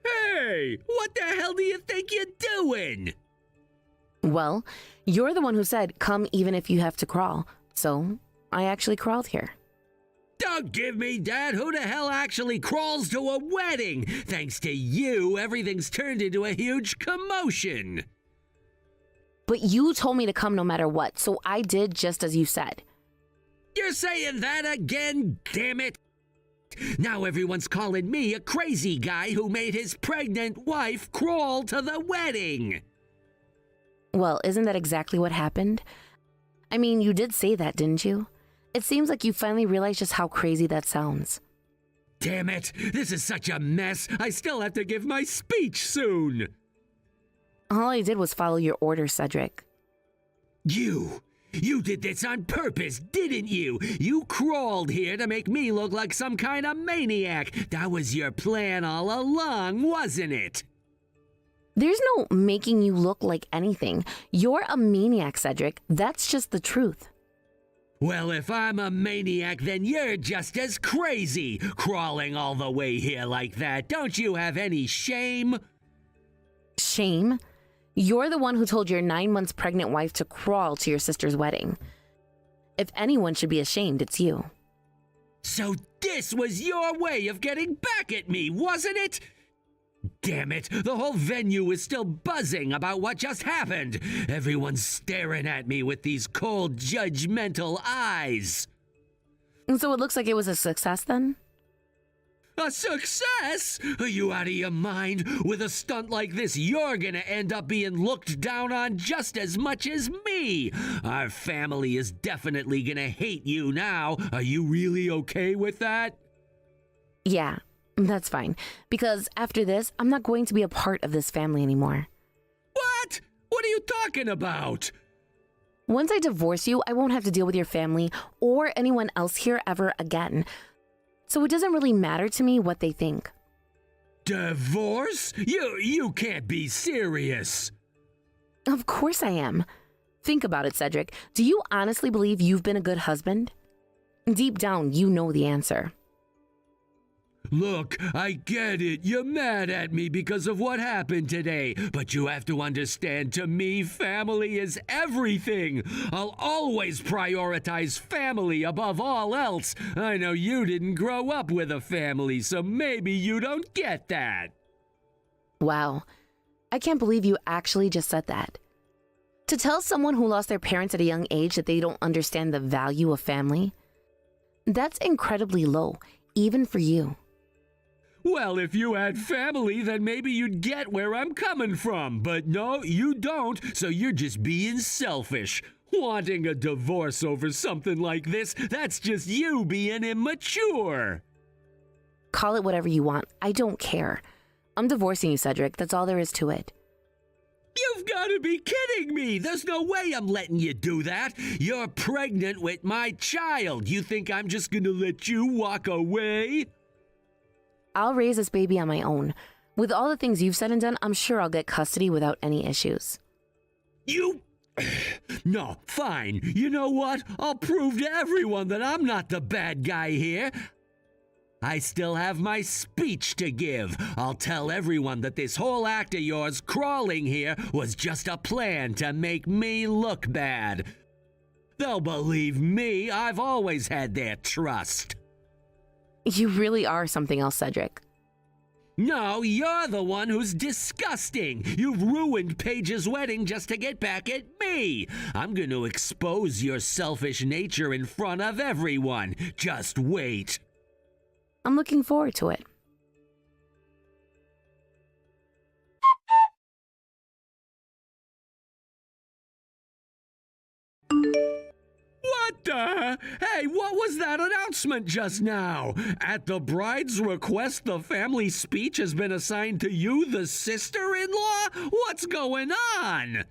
Hey, what the hell do you think you're doing? Well, you're the one who said, come even if you have to crawl. So, I actually crawled here. Don't give me that. Who the hell actually crawls to a wedding? Thanks to you, everything's turned into a huge commotion. But you told me to come no matter what, so I did just as you said. You're saying that again, damn it. Now everyone's calling me a crazy guy who made his pregnant wife crawl to the wedding. Well, isn't that exactly what happened? I mean, you did say that, didn't you? It seems like you finally realized just how crazy that sounds. Damn it, this is such a mess. I still have to give my speech soon. All I did was follow your orders, Cedric. You did this on purpose, didn't you? You crawled here to make me look like some kind of maniac. That was your plan all along, wasn't it? There's no making you look like anything. You're a maniac, Cedric. That's just the truth. Well, if I'm a maniac, then you're just as crazy, crawling all the way here like that. Don't you have any shame? Shame? You're the one who told your 9 months pregnant wife to crawl to your sister's wedding. If anyone should be ashamed, it's you. So this was your way of getting back at me, wasn't it? Damn it, the whole venue is still buzzing about what just happened. Everyone's staring at me with these cold, judgmental eyes. And so it looks like it was a success then? A success? Are you out of your mind? With a stunt like this, you're gonna end up being looked down on just as much as me. Our family is definitely gonna hate you now. Are you really okay with that? Yeah, that's fine. Because after this, I'm not going to be a part of this family anymore. What? What are you talking about? Once I divorce you, I won't have to deal with your family or anyone else here ever again. So it doesn't really matter to me what they think. Divorce? You can't be serious. Of course I am. Think about it, Cedric. Do you honestly believe you've been a good husband? Deep down, you know the answer. Look, I get it. You're mad at me because of what happened today. But you have to understand, to me, family is everything. I'll always prioritize family above all else. I know you didn't grow up with a family, so maybe you don't get that. Wow. I can't believe you actually just said that. To tell someone who lost their parents at a young age that they don't understand the value of family, that's incredibly low, even for you. Well, if you had family, then maybe you'd get where I'm coming from. But no, you don't, so you're just being selfish. Wanting a divorce over something like this, that's just you being immature. Call it whatever you want. I don't care. I'm divorcing you, Cedric. That's all there is to it. You've got to be kidding me! There's no way I'm letting you do that! You're pregnant with my child! You think I'm just gonna let you walk away? I'll raise this baby on my own. With all the things you've said and done, I'm sure I'll get custody without any issues. You... No, fine. You know what? I'll prove to everyone that I'm not the bad guy here. I still have my speech to give. I'll tell everyone that this whole act of yours crawling here was just a plan to make me look bad. They'll believe me. I've always had their trust. You really are something else, Cedric. No, you're the one who's disgusting. You've ruined Paige's wedding just to get back at me. I'm going to expose your selfish nature in front of everyone. Just wait. I'm looking forward to it. What the? Hey, what was that announcement just now? At the bride's request, the family speech has been assigned to you, the sister-in-law? What's going on?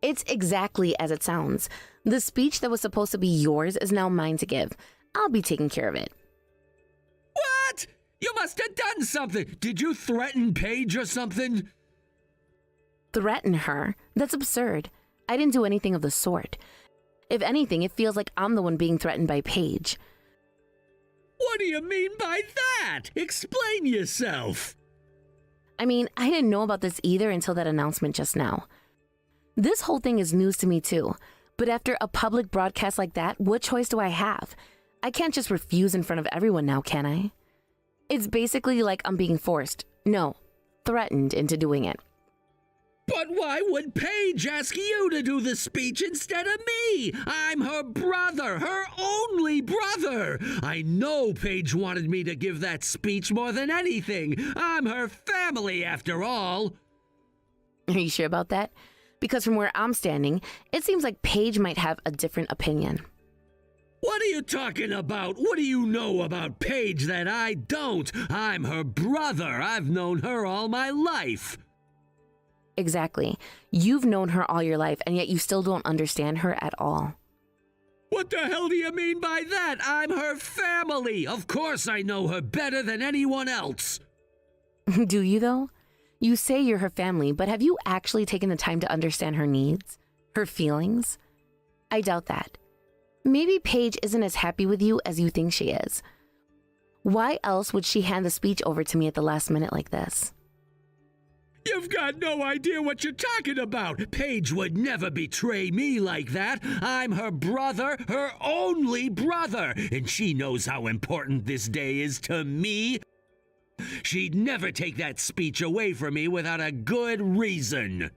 It's exactly as it sounds. The speech that was supposed to be yours is now mine to give. I'll be taking care of it. What? You must have done something. Did you threaten Paige or something? Threaten her? That's absurd. I didn't do anything of the sort. If anything, it feels like I'm the one being threatened by Paige. What do you mean by that? Explain yourself. I mean, I didn't know about this either until that announcement just now. This whole thing is news to me too, but after a public broadcast like that, what choice do I have? I can't just refuse in front of everyone now, can I? It's basically like I'm being forced, no, threatened into doing it. But why would Paige ask you to do the speech instead of me? I'm her brother, her only brother. I know Paige wanted me to give that speech more than anything. I'm her family, after all. Are you sure about that? Because from where I'm standing, it seems like Paige might have a different opinion. What are you talking about? What do you know about Paige that I don't? I'm her brother. I've known her all my life. Exactly. You've known her all your life, and yet you still don't understand her at all. What the hell do you mean by that? I'm her family. Of course I know her better than anyone else. Do you, though? You say you're her family, but have you actually taken the time to understand her needs? Her feelings? I doubt that. Maybe Paige isn't as happy with you as you think she is. Why else would she hand the speech over to me at the last minute like this? You've got no idea what you're talking about. Paige would never betray me like that. I'm her brother, her only brother, and she knows how important this day is to me. She'd never take that speech away from me without a good reason.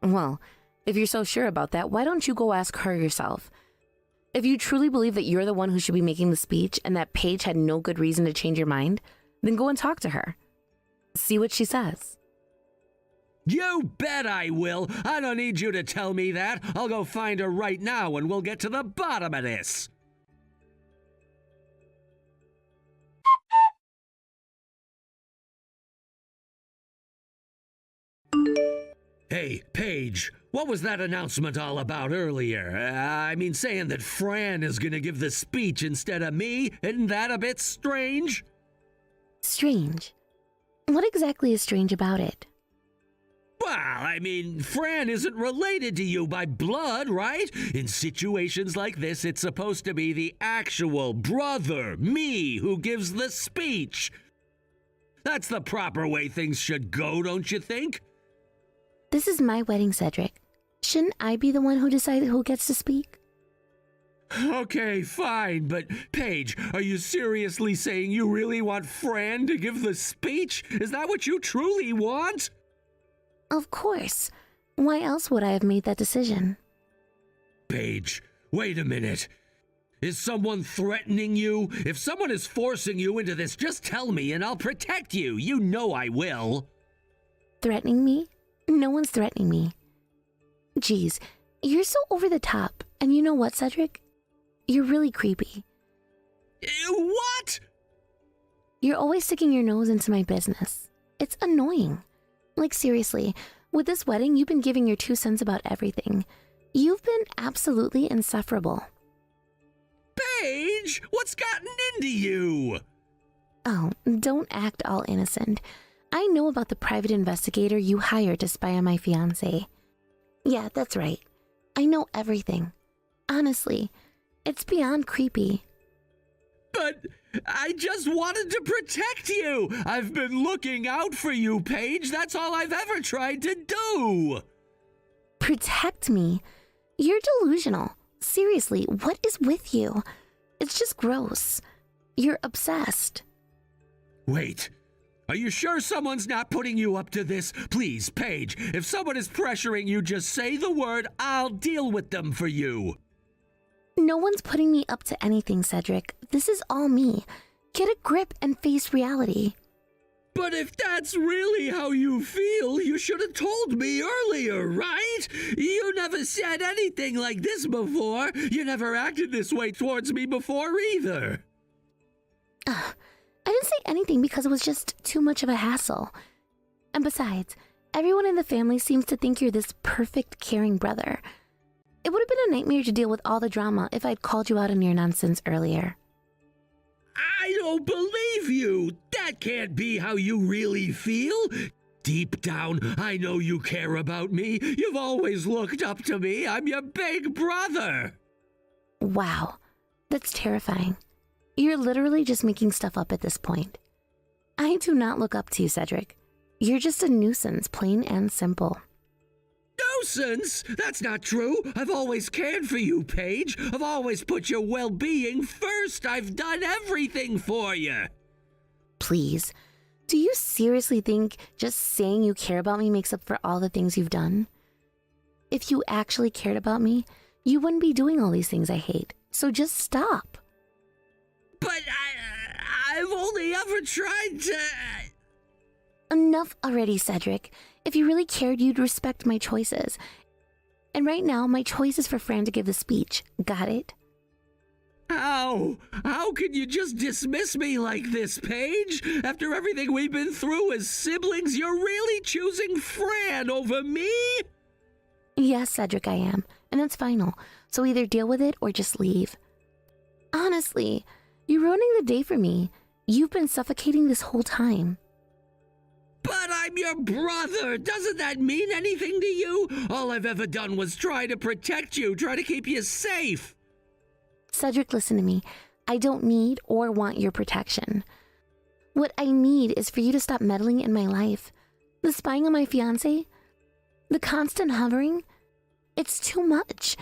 Well, if you're so sure about that, why don't you go ask her yourself? If you truly believe that you're the one who should be making the speech and that Paige had no good reason to change your mind, then go and talk to her. See what she says. You bet I will. I don't need you to tell me that. I'll go find her right now and we'll get to the bottom of this. Hey, Paige, what was that announcement all about earlier? I mean, saying that Fran is gonna give the speech instead of me? Isn't that a bit strange? Strange. What exactly is strange about it? Well, I mean, Fran isn't related to you by blood, right? In situations like this, it's supposed to be the actual brother, me, who gives the speech. That's the proper way things should go, don't you think? This is my wedding, Cedric. Shouldn't I be the one who decides who gets to speak? Okay, fine, but Paige, are you seriously saying you really want Fran to give the speech? Is that what you truly want? Of course. Why else would I have made that decision? Paige, wait a minute. Is someone threatening you? If someone is forcing you into this, just tell me and I'll protect you. You know I will. Threatening me? No one's threatening me. Geez, you're so over the top. And you know what, Cedric? You're really creepy. What? You're always sticking your nose into my business. It's annoying. Like, seriously, with this wedding, you've been giving your 2 cents about everything. You've been absolutely insufferable. Paige, what's gotten into you? Oh, don't act all innocent. I know about the private investigator you hired to spy on my fiancé. Yeah, that's right. I know everything. Honestly, it's beyond creepy. But I just wanted to protect you. I've been looking out for you, Paige. That's all I've ever tried to do. Protect me? You're delusional. Seriously, what is with you? It's just gross. You're obsessed. Wait. Are you sure someone's not putting you up to this? Please, Paige, if someone is pressuring you, just say the word. I'll deal with them for you. No one's putting me up to anything, Cedric. This is all me. Get a grip and face reality. But if that's really how you feel, you should have told me earlier, right? You never said anything like this before. You never acted this way towards me before either. I didn't say anything because it was just too much of a hassle. And besides, everyone in the family seems to think you're this perfect, caring brother. It would have been a nightmare to deal with all the drama if I'd called you out on your nonsense earlier. I don't believe you. That can't be how you really feel. Deep down, I know you care about me. You've always looked up to me. I'm your big brother. Wow, that's terrifying. You're literally just making stuff up at this point. I do not look up to you, Cedric. You're just a nuisance, plain and simple. Nuisance? That's not true. I've always cared for you, Paige. I've always put your well-being first. I've done everything for you. Please, do you seriously think just saying you care about me makes up for all the things you've done? If you actually cared about me, you wouldn't be doing all these things I hate. So just stop. But I've only ever tried to... Enough already, Cedric. If you really cared, you'd respect my choices. And right now, my choice is for Fran to give the speech. Got it? How? How can you just dismiss me like this, Paige? After everything we've been through as siblings, you're really choosing Fran over me? Yes, Cedric, I am. And that's final. So either deal with it or just leave. Honestly, you're ruining the day for me. You've been suffocating this whole time. But I'm your brother. Doesn't that mean anything to you? All I've ever done was try to protect you, try to keep you safe. Cedric, listen to me. I don't need or want your protection. What I need is for you to stop meddling in my life. The spying on my fiancé, the constant hovering, it's too much.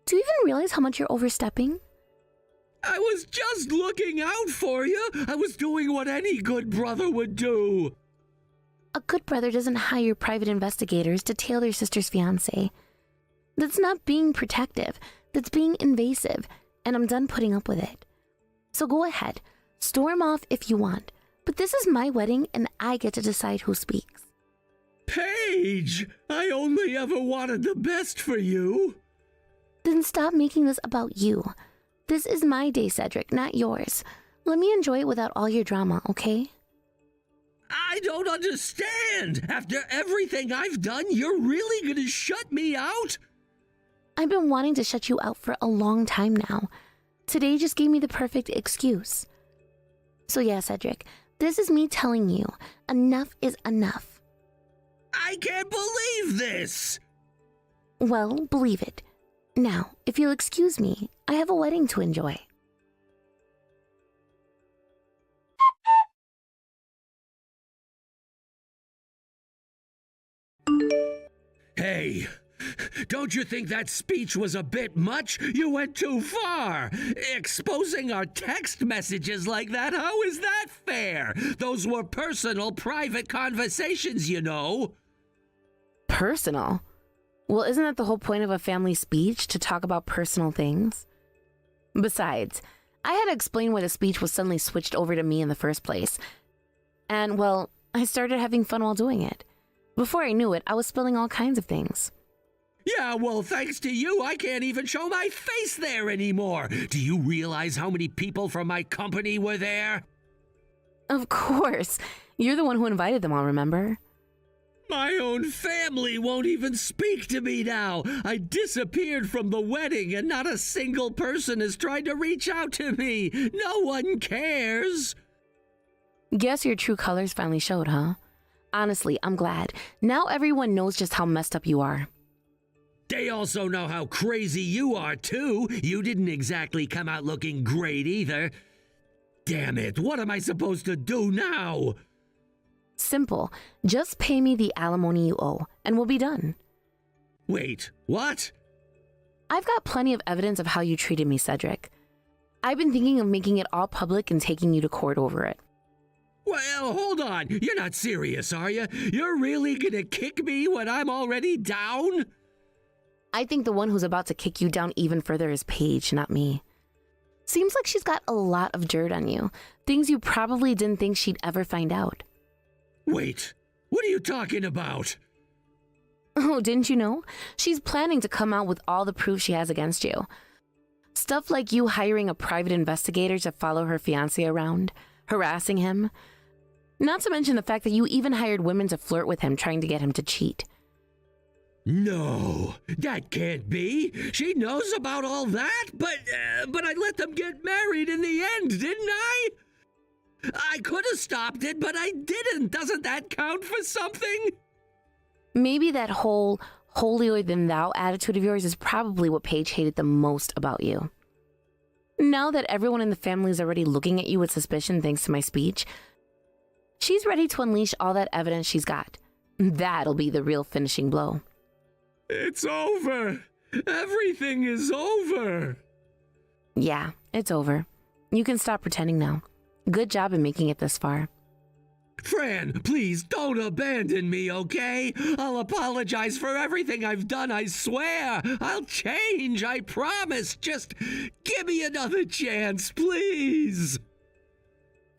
Do you even realize how much you're overstepping? I was just looking out for you. I was doing what any good brother would do. A good brother doesn't hire private investigators to tail their sister's fiancé. That's not being protective. That's being invasive, and I'm done putting up with it. So go ahead, storm off if you want, but this is my wedding and I get to decide who speaks. Paige, I only ever wanted the best for you. Then stop making this about you. This is my day, Cedric, not yours. Let me enjoy it without all your drama, okay? I don't understand. After everything I've done, you're really gonna shut me out? I've been wanting to shut you out for a long time now. Today just gave me the perfect excuse. So yeah, Cedric, this is me telling you, enough is enough. I can't believe this. Well, believe it. Now, if you'll excuse me, I have a wedding to enjoy. Hey, don't you think that speech was a bit much? You went too far. Exposing our text messages like that, how is that fair? Those were personal, private conversations, you know. Personal? Well, isn't that the whole point of a family speech, to talk about personal things? Besides, I had to explain why the speech was suddenly switched over to me in the first place. And, well, I started having fun while doing it. Before I knew it, I was spilling all kinds of things. Yeah, well, thanks to you, I can't even show my face there anymore. Do you realize how many people from my company were there? Of course. You're the one who invited them all, remember? My own family won't even speak to me now. I disappeared from the wedding and not a single person has tried to reach out to me. No one cares. Guess your true colors finally showed, huh? Honestly, I'm glad. Now everyone knows just how messed up you are. They also know how crazy you are, too. You didn't exactly come out looking great either. Damn it, what am I supposed to do now? Simple. Just pay me the alimony you owe, and we'll be done. Wait, what? I've got plenty of evidence of how you treated me, Cedric. I've been thinking of making it all public and taking you to court over it. Well, hold on. You're not serious, are you? You're really gonna kick me when I'm already down? I think the one who's about to kick you down even further is Paige, not me. Seems like she's got a lot of dirt on you, things you probably didn't think she'd ever find out. Wait, what are you talking about? Oh, didn't you know? She's planning to come out with all the proof she has against you. Stuff like you hiring a private investigator to follow her fiancé around, harassing him. Not to mention the fact that you even hired women to flirt with him, trying to get him to cheat. No, that can't be. She knows about all that, but I let them get married in the end, didn't I? I could have stopped it, but I didn't. Doesn't that count for something? Maybe that whole holier-than-thou attitude of yours is probably what Paige hated the most about you. Now that everyone in the family is already looking at you with suspicion thanks to my speech, she's ready to unleash all that evidence she's got. That'll be the real finishing blow. It's over. Everything is over. Yeah, it's over. You can stop pretending now. Good job in making it this far. Fran, please don't abandon me, okay? I'll apologize for everything I've done, I swear. I'll change, I promise. Just give me another chance, please.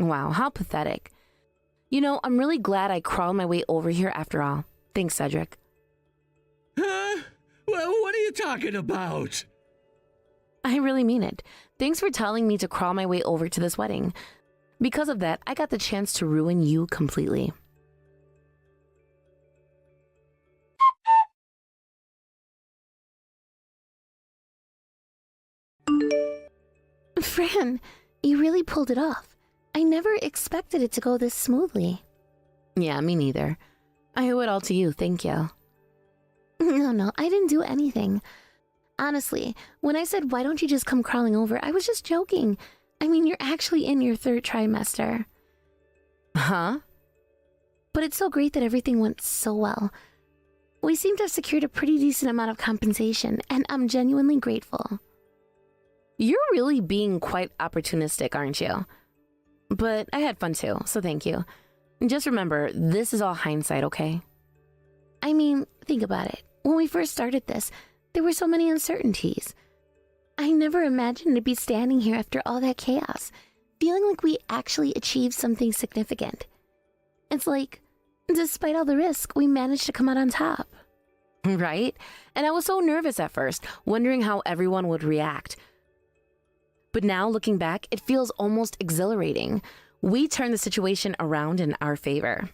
Wow, how pathetic. You know, I'm really glad I crawled my way over here after all. Thanks, Cedric. Huh? Well, what are you talking about? I really mean it. Thanks for telling me to crawl my way over to this wedding. Because of that, I got the chance to ruin you completely. Fran, you really pulled it off. I never expected it to go this smoothly. Yeah, me neither. I owe it all to you, thank you. No, I didn't do anything. Honestly, when I said, why don't you just come crawling over, I was just joking. I mean, you're actually in your 3rd trimester. Huh? But it's so great that everything went so well. We seem to have secured a pretty decent amount of compensation, and I'm genuinely grateful. You're really being quite opportunistic, aren't you? But I had fun too, so thank you. Just remember, this is all hindsight, okay? I mean, think about it. When we first started this, there were so many uncertainties. I never imagined to be standing here after all that chaos, feeling like we actually achieved something significant. It's like, despite all the risk, we managed to come out on top. Right? And I was so nervous at first, wondering how everyone would react. But now, looking back, it feels almost exhilarating. We turned the situation around in our favor.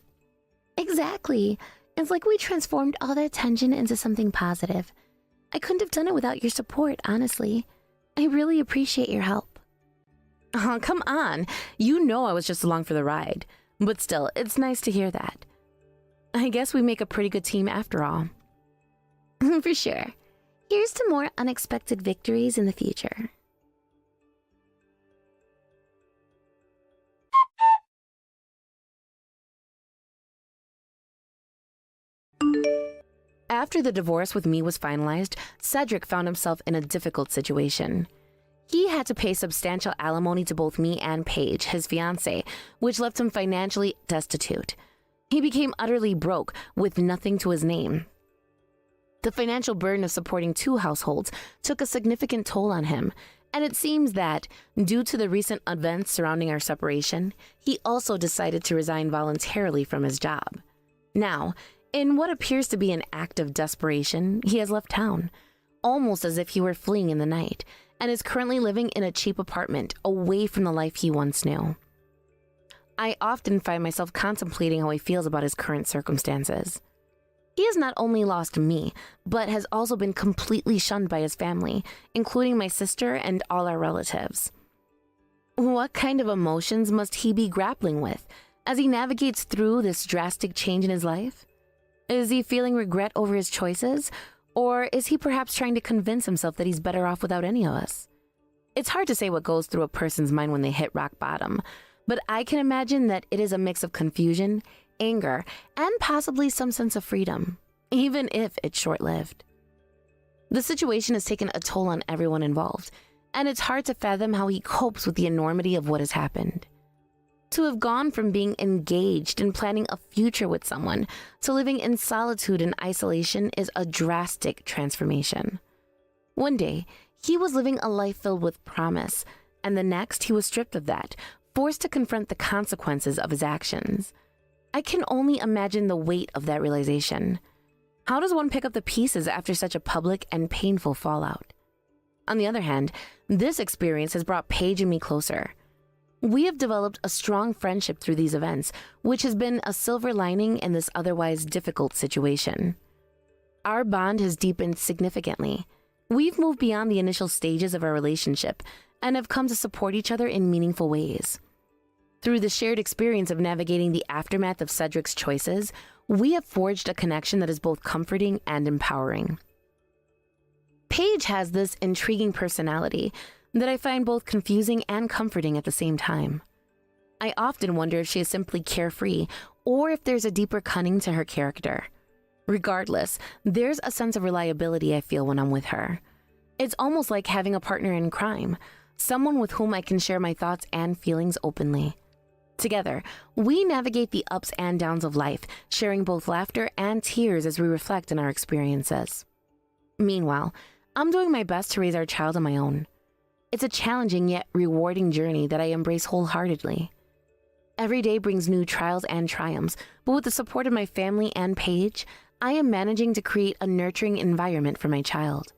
Exactly. It's like we transformed all that tension into something positive. I couldn't have done it without your support, honestly. I really appreciate your help. Oh, come on. You know I was just along for the ride. But still, it's nice to hear that. I guess we make a pretty good team after all. For sure. Here's to more unexpected victories in the future. After the divorce with me was finalized, Cedric found himself in a difficult situation. He had to pay substantial alimony to both me and Paige, his fiancée, which left him financially destitute. He became utterly broke, with nothing to his name. The financial burden of supporting 2 households took a significant toll on him, and it seems that, due to the recent events surrounding our separation, he also decided to resign voluntarily from his job. Now, in what appears to be an act of desperation, he has left town, almost as if he were fleeing in the night, and is currently living in a cheap apartment away from the life he once knew. I often find myself contemplating how he feels about his current circumstances. He has not only lost me, but has also been completely shunned by his family, including my sister and all our relatives. What kind of emotions must he be grappling with as he navigates through this drastic change in his life? Is he feeling regret over his choices, or is he perhaps trying to convince himself that he's better off without any of us? It's hard to say what goes through a person's mind when they hit rock bottom, but I can imagine that it is a mix of confusion, anger, and possibly some sense of freedom, even if it's short-lived. The situation has taken a toll on everyone involved, and it's hard to fathom how he copes with the enormity of what has happened. To have gone from being engaged and planning a future with someone to living in solitude and isolation is a drastic transformation. One day, he was living a life filled with promise, and the next he was stripped of that, forced to confront the consequences of his actions. I can only imagine the weight of that realization. How does one pick up the pieces after such a public and painful fallout? On the other hand, this experience has brought Paige and me closer. We have developed a strong friendship through these events, which has been a silver lining in this otherwise difficult situation. Our bond has deepened significantly. We've moved beyond the initial stages of our relationship and have come to support each other in meaningful ways. Through the shared experience of navigating the aftermath of Cedric's choices, we have forged a connection that is both comforting and empowering. Paige has this intriguing personality that I find both confusing and comforting at the same time. I often wonder if she is simply carefree or if there's a deeper cunning to her character. Regardless, there's a sense of reliability I feel when I'm with her. It's almost like having a partner in crime, someone with whom I can share my thoughts and feelings openly. Together, we navigate the ups and downs of life, sharing both laughter and tears as we reflect on our experiences. Meanwhile, I'm doing my best to raise our child on my own. It's a challenging yet rewarding journey that I embrace wholeheartedly. Every day brings new trials and triumphs, but with the support of my family and Paige, I am managing to create a nurturing environment for my child.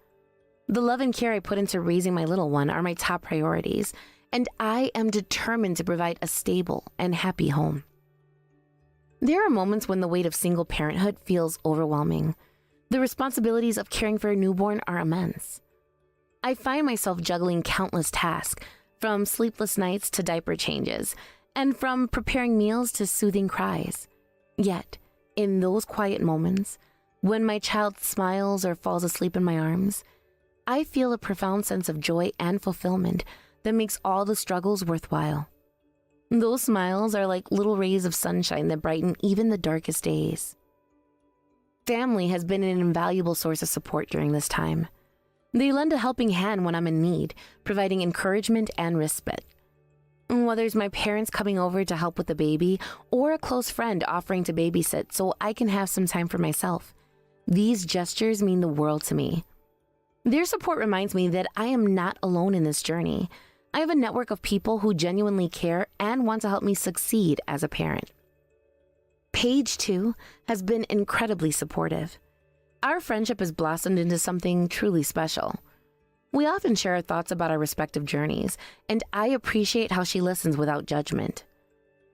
The love and care I put into raising my little one are my top priorities, and I am determined to provide a stable and happy home. There are moments when the weight of single parenthood feels overwhelming. The responsibilities of caring for a newborn are immense. I find myself juggling countless tasks, from sleepless nights to diaper changes, and from preparing meals to soothing cries. Yet, in those quiet moments, when my child smiles or falls asleep in my arms, I feel a profound sense of joy and fulfillment that makes all the struggles worthwhile. Those smiles are like little rays of sunshine that brighten even the darkest days. Family has been an invaluable source of support during this time. They lend a helping hand when I'm in need, providing encouragement and respite. Whether it's my parents coming over to help with the baby or a close friend offering to babysit so I can have some time for myself, these gestures mean the world to me. Their support reminds me that I am not alone in this journey. I have a network of people who genuinely care and want to help me succeed as a parent. Paige, too, has been incredibly supportive. Our friendship has blossomed into something truly special. We often share our thoughts about our respective journeys, and I appreciate how she listens without judgment.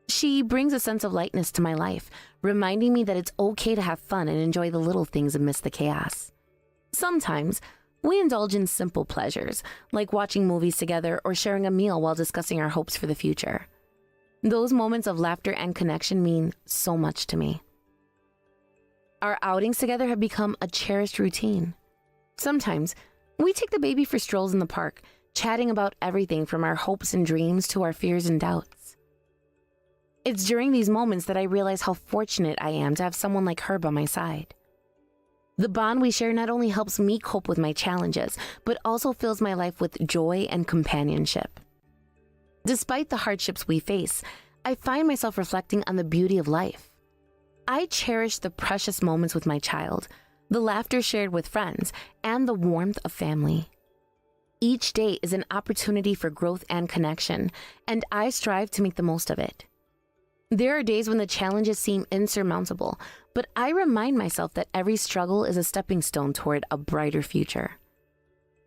She brings a sense of lightness to my life, reminding me that it's okay to have fun and enjoy the little things amidst the chaos. Sometimes, we indulge in simple pleasures, like watching movies together or sharing a meal while discussing our hopes for the future. Those moments of laughter and connection mean so much to me. Our outings together have become a cherished routine. Sometimes, we take the baby for strolls in the park, chatting about everything from our hopes and dreams to our fears and doubts. It's during these moments that I realize how fortunate I am to have someone like her by my side. The bond we share not only helps me cope with my challenges, but also fills my life with joy and companionship. Despite the hardships we face, I find myself reflecting on the beauty of life. I cherish the precious moments with my child, the laughter shared with friends, and the warmth of family. Each day is an opportunity for growth and connection, and I strive to make the most of it. There are days when the challenges seem insurmountable, but I remind myself that every struggle is a stepping stone toward a brighter future.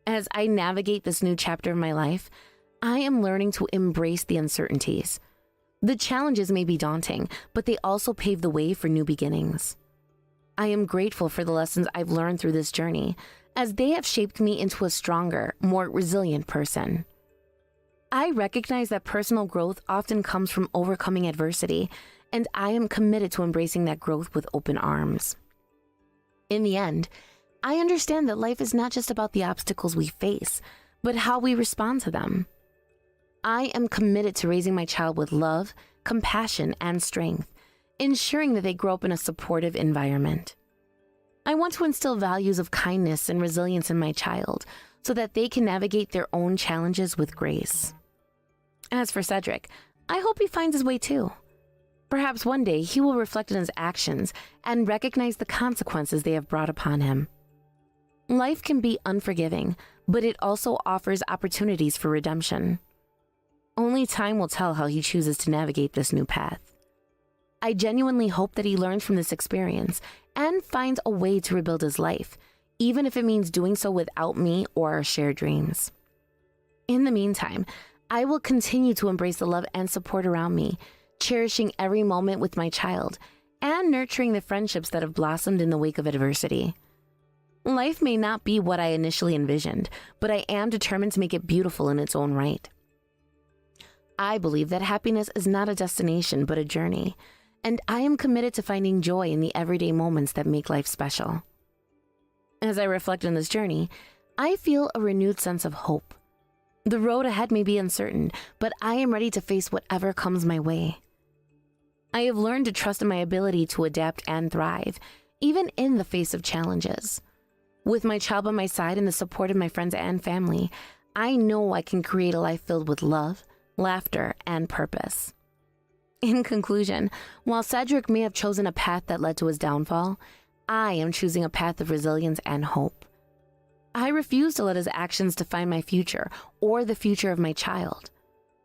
As I navigate this new chapter of my life, I am learning to embrace the uncertainties. The challenges may be daunting, but they also pave the way for new beginnings. I am grateful for the lessons I've learned through this journey, as they have shaped me into a stronger, more resilient person. I recognize that personal growth often comes from overcoming adversity, and I am committed to embracing that growth with open arms. In the end, I understand that life is not just about the obstacles we face, but how we respond to them. I am committed to raising my child with love, compassion, and strength, ensuring that they grow up in a supportive environment. I want to instill values of kindness and resilience in my child so that they can navigate their own challenges with grace. As for Cedric, I hope he finds his way too. Perhaps one day he will reflect on his actions and recognize the consequences they have brought upon him. Life can be unforgiving, but it also offers opportunities for redemption. Only time will tell how he chooses to navigate this new path. I genuinely hope that he learns from this experience and finds a way to rebuild his life, even if it means doing so without me or our shared dreams. In the meantime, I will continue to embrace the love and support around me, cherishing every moment with my child and nurturing the friendships that have blossomed in the wake of adversity. Life may not be what I initially envisioned, but I am determined to make it beautiful in its own right. I believe that happiness is not a destination, but a journey, and I am committed to finding joy in the everyday moments that make life special. As I reflect on this journey, I feel a renewed sense of hope. The road ahead may be uncertain, but I am ready to face whatever comes my way. I have learned to trust in my ability to adapt and thrive, even in the face of challenges. With my child by my side and the support of my friends and family, I know I can create a life filled with love, laughter, and purpose. In conclusion, while Cedric may have chosen a path that led to his downfall, I am choosing a path of resilience and hope. I refuse to let his actions define my future or the future of my child.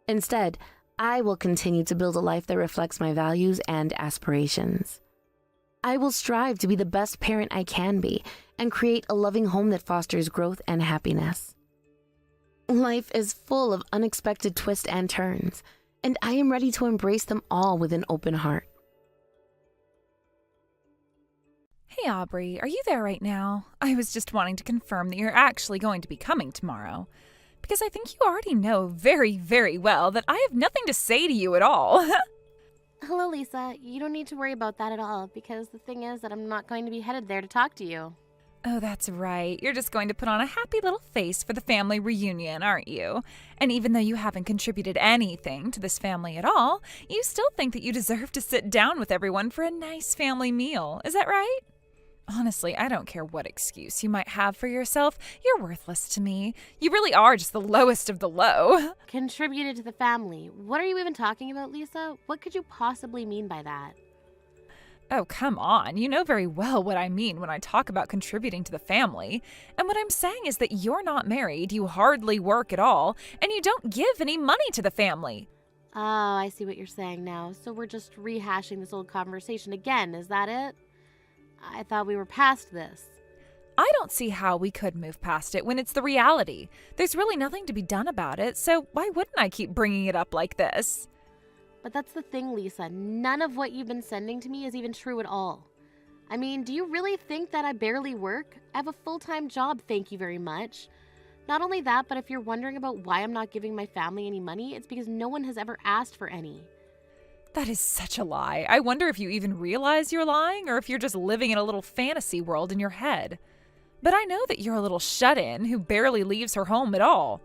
Instead, I will continue to build a life that reflects my values and aspirations. I will strive to be the best parent I can be and create a loving home that fosters growth and happiness. Life is full of unexpected twists and turns, and I am ready to embrace them all with an open heart. Hey Aubrey, are you there right now? I was just wanting to confirm that you're actually going to be coming tomorrow. Because I think you already know very, very well that I have nothing to say to you at all. Hello, Lisa. You don't need to worry about that at all, because the thing is that I'm not going to be headed there to talk to you. Oh, that's right. You're just going to put on a happy little face for the family reunion, aren't you? And even though you haven't contributed anything to this family at all, you still think that you deserve to sit down with everyone for a nice family meal. Is that right? Honestly, I don't care what excuse you might have for yourself. You're worthless to me. You really are just the lowest of the low. Contributed to the family. What are you even talking about, Lisa? What could you possibly mean by that? Oh, come on. You know very well what I mean when I talk about contributing to the family. And what I'm saying is that you're not married, you hardly work at all, and you don't give any money to the family. Oh, I see what you're saying now. So we're just rehashing this old conversation again, is that it? I thought we were past this. I don't see how we could move past it when it's the reality. There's really nothing to be done about it, so why wouldn't I keep bringing it up like this? But that's the thing, Lisa. None of what you've been sending to me is even true at all. I mean, do you really think that I barely work? I have a full-time job, thank you very much. Not only that, but if you're wondering about why I'm not giving my family any money, it's because no one has ever asked for any. That is such a lie. I wonder if you even realize you're lying or if you're just living in a little fantasy world in your head. But I know that you're a little shut-in who barely leaves her home at all.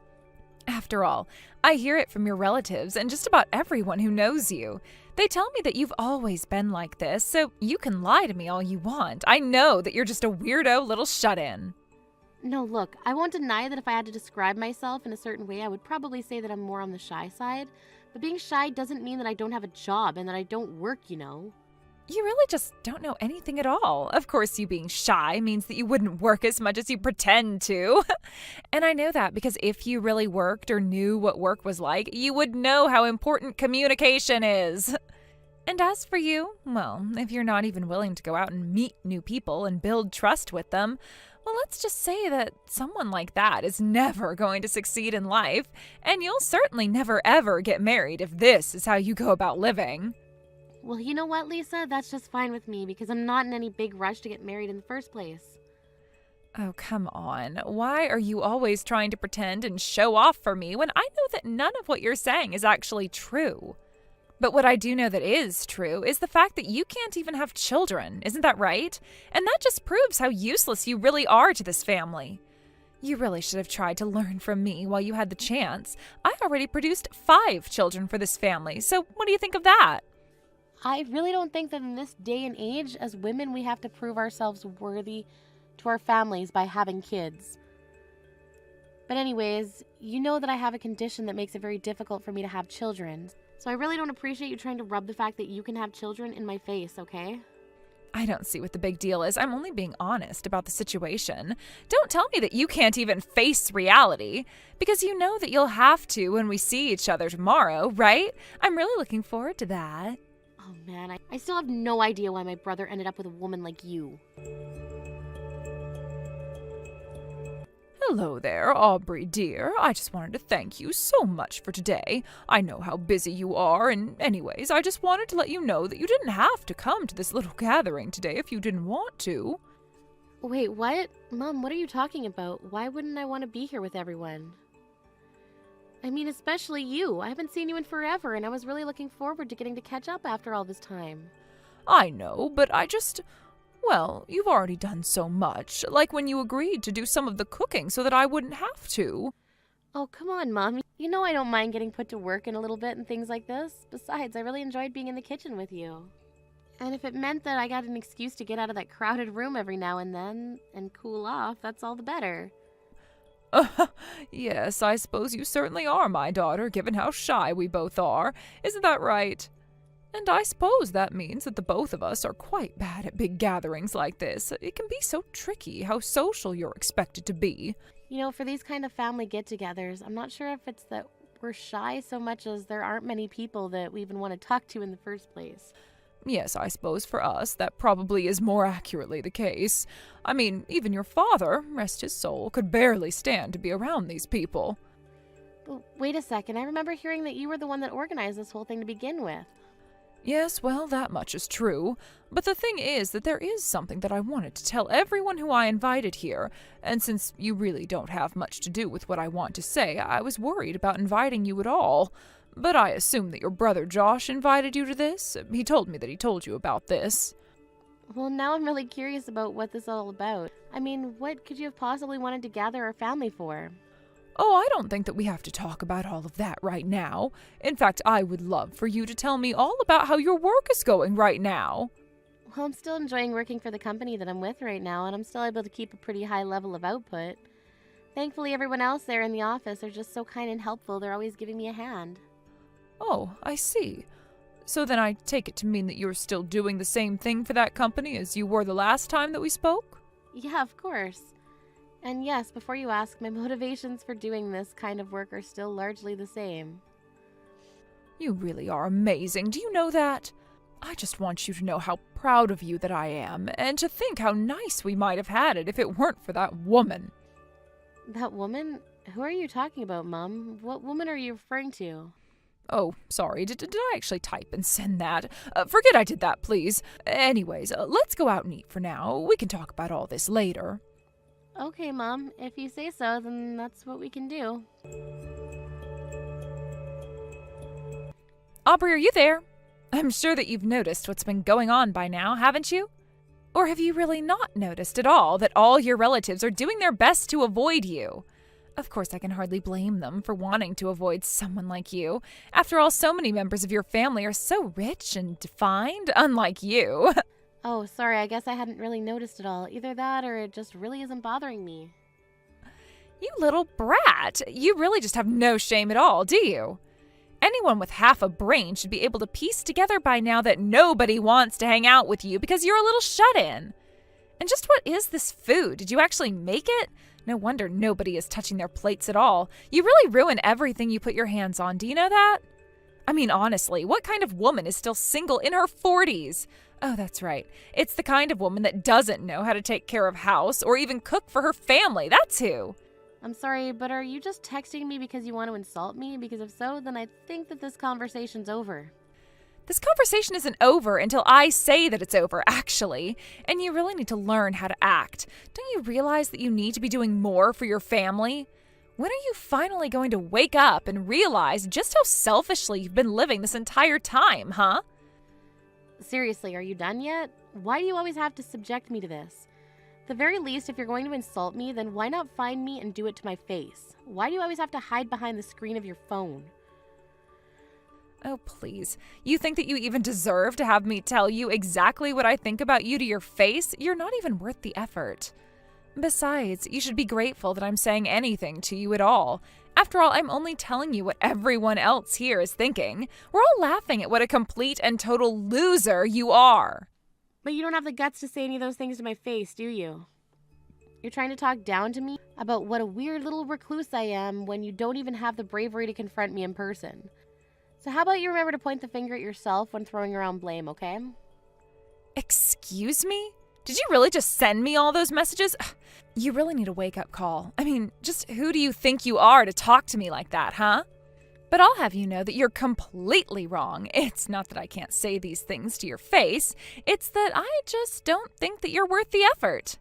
After all, I hear it from your relatives and just about everyone who knows you. They tell me that you've always been like this, so you can lie to me all you want. I know that you're just a weirdo little shut-in. No, look, I won't deny that if I had to describe myself in a certain way, I would probably say that I'm more on the shy side. But being shy doesn't mean that I don't have a job and that I don't work, you know. You really just don't know anything at all. Of course, you being shy means that you wouldn't work as much as you pretend to. And I know that because if you really worked or knew what work was like, you would know how important communication is. And as for you, well, if you're not even willing to go out and meet new people and build trust with them, Well, let's just say that someone like that is never going to succeed in life, and you'll certainly never ever get married if this is how you go about living. Well, you know what, Lisa? That's just fine with me because I'm not in any big rush to get married in the first place. Oh, come on. Why are you always trying to pretend and show off for me when I know that none of what you're saying is actually true? But what I do know that is true is the fact that you can't even have children, isn't that right? And that just proves how useless you really are to this family. You really should have tried to learn from me while you had the chance. I already produced 5 children for this family, so what do you think of that? I really don't think that in this day and age, as women, we have to prove ourselves worthy to our families by having kids. But anyways, you know that I have a condition that makes it very difficult for me to have children. So I really don't appreciate you trying to rub the fact that you can have children in my face, okay? I don't see what the big deal is. I'm only being honest about the situation. Don't tell me that you can't even face reality, because you know that you'll have to when we see each other tomorrow, right? I'm really looking forward to that. Oh man, I still have no idea why my brother ended up with a woman like you. Hello there, Aubrey dear. I just wanted to thank you so much for today. I know how busy you are, and anyways, I just wanted to let you know that you didn't have to come to this little gathering today if you didn't want to. Wait, what? Mom, what are you talking about? Why wouldn't I want to be here with everyone? I mean, especially you. I haven't seen you in forever, and I was really looking forward to getting to catch up after all this time. I know, but well, you've already done so much, like when you agreed to do some of the cooking so that I wouldn't have to. Oh, come on, Mom. You know I don't mind getting put to work in a little bit and things like this. Besides, I really enjoyed being in the kitchen with you. And if it meant that I got an excuse to get out of that crowded room every now and then and cool off, that's all the better. Yes, I suppose you certainly are my daughter, given how shy we both are. Isn't that right? And I suppose that means that the both of us are quite bad at big gatherings like this. It can be so tricky how social you're expected to be. You know, for these kind of family get-togethers, I'm not sure if it's that we're shy so much as there aren't many people that we even want to talk to in the first place. Yes, I suppose for us, that probably is more accurately the case. I mean, even your father, rest his soul, could barely stand to be around these people. But wait a second, I remember hearing that you were the one that organized this whole thing to begin with. Yes, well, that much is true. But the thing is that there is something that I wanted to tell everyone who I invited here, and since you really don't have much to do with what I want to say, I was worried about inviting you at all. But I assume that your brother Josh invited you to this. He told me that he told you about this. Well, now I'm really curious about what this is all about. I mean, what could you have possibly wanted to gather our family for? Oh, I don't think that we have to talk about all of that right now. In fact, I would love for you to tell me all about how your work is going right now. Well, I'm still enjoying working for the company that I'm with right now, and I'm still able to keep a pretty high level of output. Thankfully, everyone else there in the office are just so kind and helpful. They're always giving me a hand. Oh, I see. So then I take it to mean that you're still doing the same thing for that company as you were the last time that we spoke? Yeah, of course. And yes, before you ask, my motivations for doing this kind of work are still largely the same. You really are amazing. Do you know that? I just want you to know how proud of you that I am, and to think how nice we might have had it if it weren't for that woman. That woman? Who are you talking about, Mom? What woman are you referring to? Oh, sorry, did I actually type and send that? Forget I did that, please. Anyways, let's go out and eat for now. We can talk about all this later. Okay, Mom. If you say so, then that's what we can do. Aubrey, are you there? I'm sure that you've noticed what's been going on by now, haven't you? Or have you really not noticed at all that all your relatives are doing their best to avoid you? Of course, I can hardly blame them for wanting to avoid someone like you. After all, so many members of your family are so rich and defined, unlike you. Oh, sorry, I guess I hadn't really noticed it all. Either that or it just really isn't bothering me. You little brat. You really just have no shame at all, do you? Anyone with half a brain should be able to piece together by now that nobody wants to hang out with you because you're a little shut-in. And just what is this food? Did you actually make it? No wonder nobody is touching their plates at all. You really ruin everything you put your hands on. Do you know that? I mean, honestly, what kind of woman is still single in her 40s? Oh, that's right. It's the kind of woman that doesn't know how to take care of house or even cook for her family. That's who. I'm sorry, but are you just texting me because you want to insult me? Because if so, then I think that this conversation's over. This conversation isn't over until I say that it's over, actually. And you really need to learn how to act. Don't you realize that you need to be doing more for your family? When are you finally going to wake up and realize just how selfishly you've been living this entire time, huh? Seriously, are you done yet? Why do you always have to subject me to this? At the very least, if you're going to insult me, then why not find me and do it to my face? Why do you always have to hide behind the screen of your phone? Oh, please. You think that you even deserve to have me tell you exactly what I think about you to your face? You're not even worth the effort. Besides, you should be grateful that I'm saying anything to you at all. After all, I'm only telling you what everyone else here is thinking. We're all laughing at what a complete and total loser you are. But you don't have the guts to say any of those things to my face, do you? You're trying to talk down to me about what a weird little recluse I am when you don't even have the bravery to confront me in person. So how about you remember to point the finger at yourself when throwing around blame, okay? Excuse me? Did you really just send me all those messages? You really need a wake-up call. I mean, just who do you think you are to talk to me like that, huh? But I'll have you know that you're completely wrong. It's not that I can't say these things to your face. It's that I just don't think that you're worth the effort.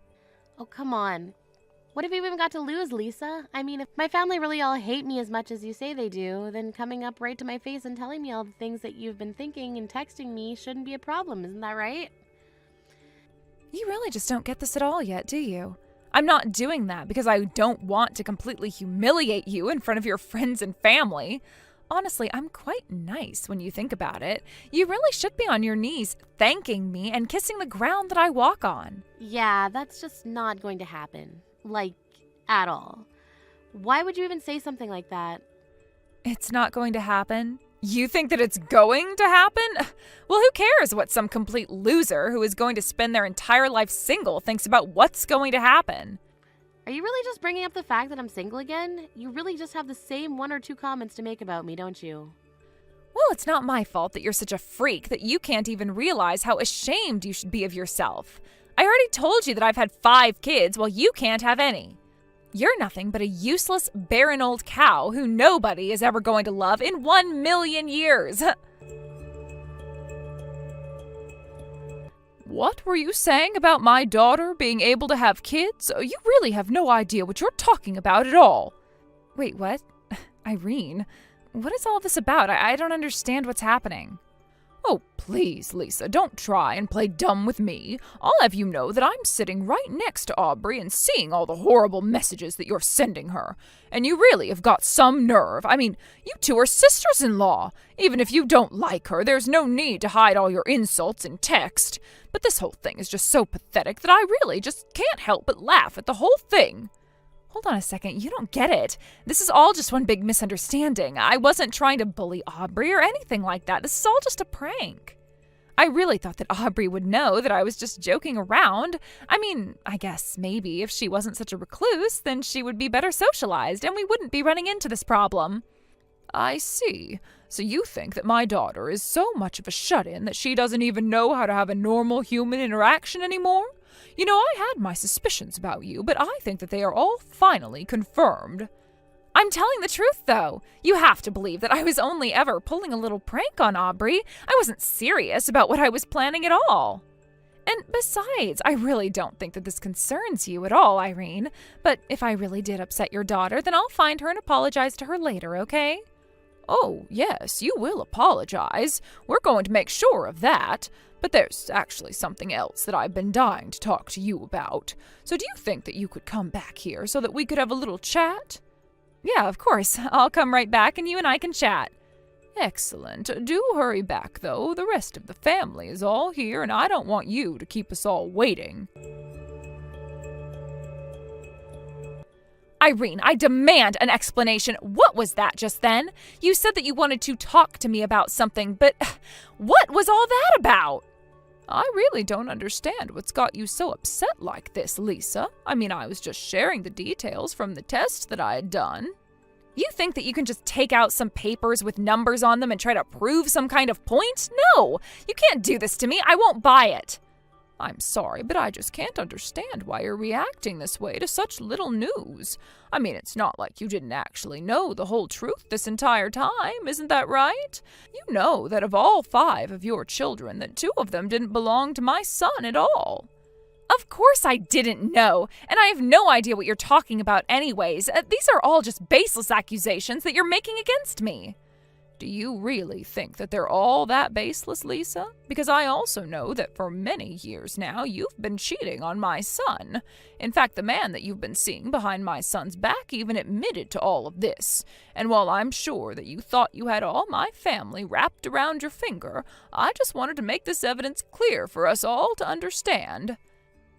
Oh, come on. What have you even got to lose, Lisa? I mean, if my family really all hate me as much as you say they do, then coming up right to my face and telling me all the things that you've been thinking and texting me shouldn't be a problem, isn't that right? You really just don't get this at all yet, do you? I'm not doing that because I don't want to completely humiliate you in front of your friends and family. Honestly, I'm quite nice when you think about it. You really should be on your knees thanking me and kissing the ground that I walk on. Yeah, that's just not going to happen. Like, at all. Why would you even say something like that? It's not going to happen? You think that it's going to happen? Well, who cares what some complete loser who is going to spend their entire life single thinks about what's going to happen? Are you really just bringing up the fact that I'm single again? You really just have the same one or two comments to make about me, don't you? Well, it's not my fault that you're such a freak that you can't even realize how ashamed you should be of yourself. I already told you that I've had 5 kids while you can't have any. You're nothing but a useless, barren old cow who nobody is ever going to love in 1,000,000 years. What were you saying about my daughter being able to have kids? You really have no idea what you're talking about at all. Wait, what? Irene, what is all this about? I don't understand what's happening. Oh, please, Lisa, don't try and play dumb with me. I'll have you know that I'm sitting right next to Aubrey and seeing all the horrible messages that you're sending her. And you really have got some nerve. I mean, you two are sisters-in-law. Even if you don't like her, there's no need to hide all your insults in text. But this whole thing is just so pathetic that I really just can't help but laugh at the whole thing. Hold on a second, you don't get it. This is all just one big misunderstanding. I wasn't trying to bully Aubrey or anything like that. This is all just a prank. I really thought that Aubrey would know that I was just joking around. I mean, I guess maybe if she wasn't such a recluse, then she would be better socialized and we wouldn't be running into this problem. I see. So you think that my daughter is so much of a shut-in that she doesn't even know how to have a normal human interaction anymore? You know, I had my suspicions about you, but I think that they are all finally confirmed. I'm telling the truth, though. You have to believe that I was only ever pulling a little prank on Aubrey. I wasn't serious about what I was planning at all. And besides, I really don't think that this concerns you at all, Irene. But if I really did upset your daughter, then I'll find her and apologize to her later, okay? Oh, yes, you will apologize. We're going to make sure of that. But there's actually something else that I've been dying to talk to you about. So do you think that you could come back here so that we could have a little chat? Yeah, of course. I'll come right back and you and I can chat. Excellent. Do hurry back, though. The rest of the family is all here, and I don't want you to keep us all waiting. Irene, I demand an explanation. What was that just then? You said that you wanted to talk to me about something, but what was all that about? I really don't understand what's got you so upset like this, Lisa. I mean, I was just sharing the details from the test that I had done. You think that you can just take out some papers with numbers on them and try to prove some kind of point? No, you can't do this to me. I won't buy it. I'm sorry, but I just can't understand why you're reacting this way to such little news. I mean, it's not like you didn't actually know the whole truth this entire time, isn't that right? You know that of all 5 of your children, that 2 of them didn't belong to my son at all. Of course I didn't know, and I have no idea what you're talking about anyways. These are all just baseless accusations that you're making against me. Do you really think that they're all that baseless, Lisa? Because I also know that for many years now, you've been cheating on my son. In fact, the man that you've been seeing behind my son's back even admitted to all of this. And while I'm sure that you thought you had all my family wrapped around your finger, I just wanted to make this evidence clear for us all to understand.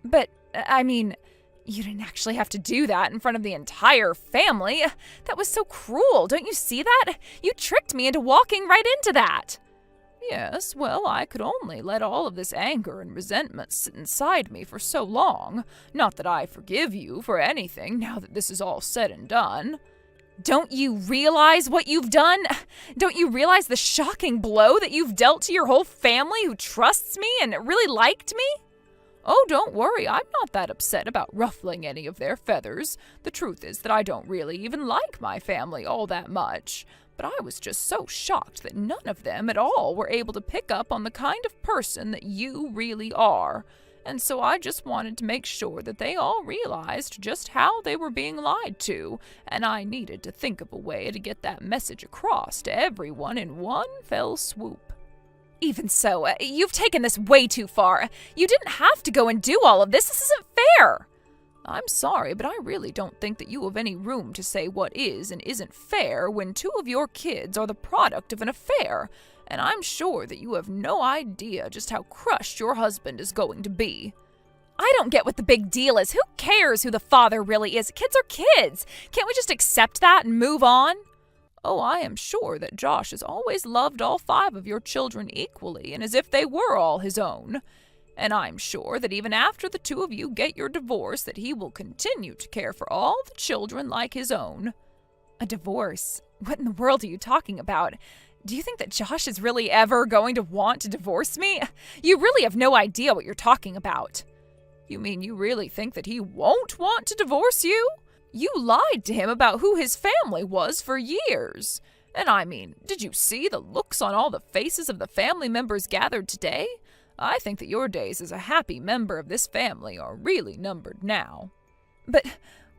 But, I mean, you didn't actually have to do that in front of the entire family. That was so cruel, don't you see that? You tricked me into walking right into that. Yes, well, I could only let all of this anger and resentment sit inside me for so long. Not that I forgive you for anything now that this is all said and done. Don't you realize what you've done? Don't you realize the shocking blow that you've dealt to your whole family who trusts me and really liked me? Oh, don't worry, I'm not that upset about ruffling any of their feathers. The truth is that I don't really even like my family all that much. But I was just so shocked that none of them at all were able to pick up on the kind of person that you really are. And so I just wanted to make sure that they all realized just how they were being lied to, and I needed to think of a way to get that message across to everyone in one fell swoop. Even so, you've taken this way too far. You didn't have to go and do all of this. This isn't fair. I'm sorry, but I really don't think that you have any room to say what is and isn't fair when 2 of your kids are the product of an affair. And I'm sure that you have no idea just how crushed your husband is going to be. I don't get what the big deal is. Who cares who the father really is? Kids are kids. Can't we just accept that and move on? Oh, I am sure that Josh has always loved all 5 of your children equally and as if they were all his own. And I'm sure that even after the 2 of you get your divorce, that he will continue to care for all the children like his own. A divorce? What in the world are you talking about? Do you think that Josh is really ever going to want to divorce me? You really have no idea what you're talking about. You mean you really think that he won't want to divorce you? You lied to him about who his family was for years. And I mean, did you see the looks on all the faces of the family members gathered today? I think that your days as a happy member of this family are really numbered now. But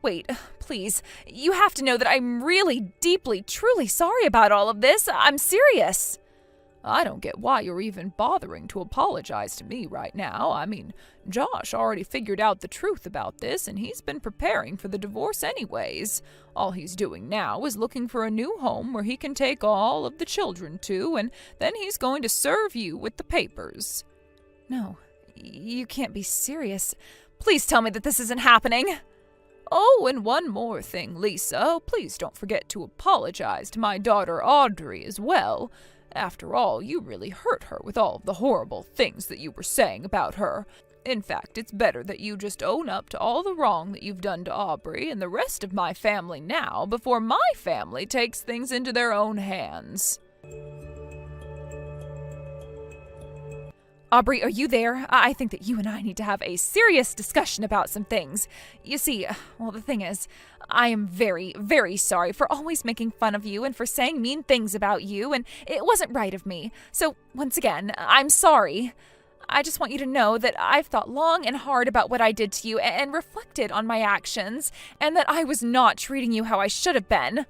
wait, please, you have to know that I'm really deeply, truly sorry about all of this. I'm serious. I don't get why you're even bothering to apologize to me right now. I mean, Josh already figured out the truth about this, and he's been preparing for the divorce anyways. All he's doing now is looking for a new home where he can take all of the children to, and then he's going to serve you with the papers. No, you can't be serious. Please tell me that this isn't happening. Oh, and one more thing, Lisa. Please don't forget to apologize to my daughter Audrey as well. After all, you really hurt her with all of the horrible things that you were saying about her. In fact, it's better that you just own up to all the wrong that you've done to Aubrey and the rest of my family now before my family takes things into their own hands. Aubrey, are you there? I think that you and I need to have a serious discussion about some things. You see, well, the thing is, I am very, very sorry for always making fun of you and for saying mean things about you, and it wasn't right of me. So, once again, I'm sorry. I just want you to know that I've thought long and hard about what I did to you and reflected on my actions, and that I was not treating you how I should have been.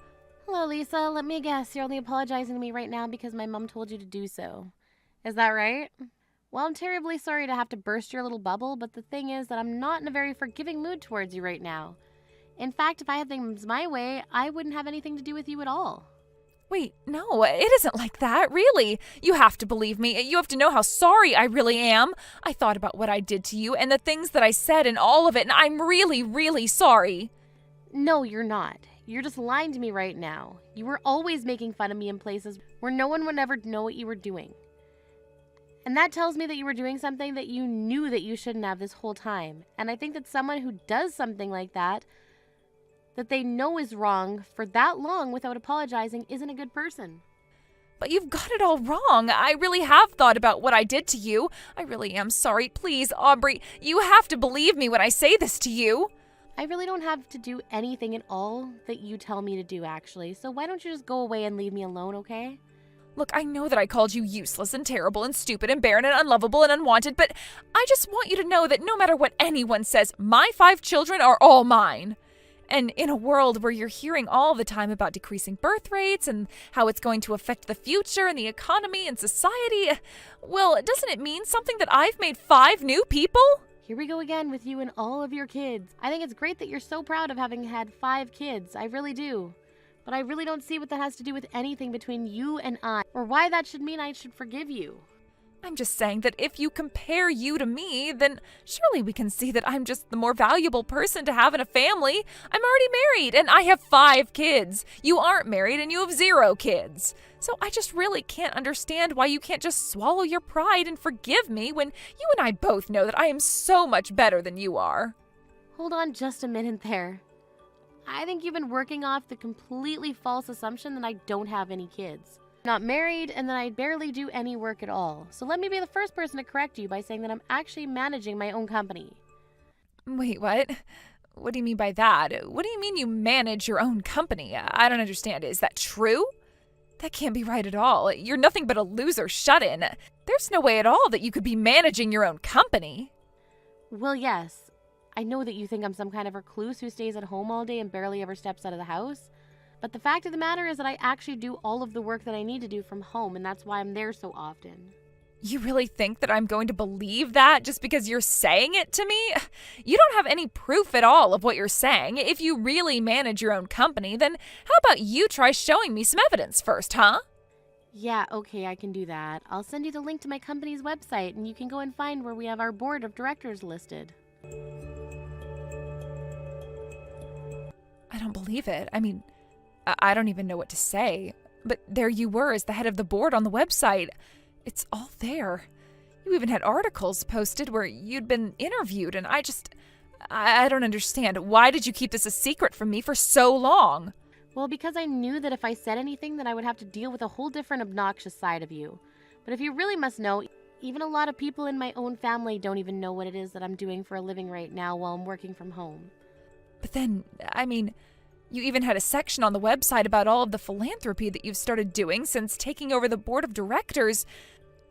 Hello, Lisa. Let me guess. You're only apologizing to me right now because my mom told you to do so. Is that right? Well, I'm terribly sorry to have to burst your little bubble, but the thing is that I'm not in a very forgiving mood towards you right now. In fact, if I had things my way, I wouldn't have anything to do with you at all. Wait, no, it isn't like that, really. You have to believe me. You have to know how sorry I really am. I thought about what I did to you and the things that I said and all of it, and I'm really, really sorry. No, you're not. You're just lying to me right now. You were always making fun of me in places where no one would ever know what you were doing. And that tells me that you were doing something that you knew that you shouldn't have this whole time. And I think that someone who does something like that that they know is wrong for that long without apologizing isn't a good person. But you've got it all wrong. I really have thought about what I did to you. I really am sorry. Please, Aubrey, you have to believe me when I say this to you. I really don't have to do anything at all that you tell me to do, actually. So why don't you just go away and leave me alone, okay? Look, I know that I called you useless and terrible and stupid and barren and unlovable and unwanted, but I just want you to know that no matter what anyone says, my 5 children are all mine. And in a world where you're hearing all the time about decreasing birth rates and how it's going to affect the future and the economy and society, well, doesn't it mean something that I've made 5 new people? Here we go again with you and all of your kids. I think it's great that you're so proud of having had 5 kids. I really do. But I really don't see what that has to do with anything between you and I, or why that should mean I should forgive you. I'm just saying that if you compare you to me, then surely we can see that I'm just the more valuable person to have in a family. I'm already married and I have 5 kids. You aren't married and you have 0 kids. So I just really can't understand why you can't just swallow your pride and forgive me when you and I both know that I am so much better than you are. Hold on just a minute there. I think you've been working off the completely false assumption that I don't have any kids. Not married, and that I barely do any work at all. So let me be the first person to correct you by saying that I'm actually managing my own company. Wait, what? What do you mean by that? What do you mean you manage your own company? I don't understand. Is that true? That can't be right at all. You're nothing but a loser shut-in. There's no way at all that you could be managing your own company. Well, yes. I know that you think I'm some kind of recluse who stays at home all day and barely ever steps out of the house. But the fact of the matter is that I actually do all of the work that I need to do from home, and that's why I'm there so often. You really think that I'm going to believe that just because you're saying it to me? You don't have any proof at all of what you're saying. If you really manage your own company, then how about you try showing me some evidence first, huh? Yeah, okay, I can do that. I'll send you the link to my company's website, and you can go and find where we have our board of directors listed. I don't believe it. I mean, I don't even know what to say. But there you were as the head of the board on the website. It's all there. You even had articles posted where you'd been interviewed, and I don't understand. Why did you keep this a secret from me for so long? Well, because I knew that if I said anything, then I would have to deal with a whole different obnoxious side of you. But if you really must know, even a lot of people in my own family don't even know what it is that I'm doing for a living right now while I'm working from home. But then, I mean, you even had a section on the website about all of the philanthropy that you've started doing since taking over the board of directors.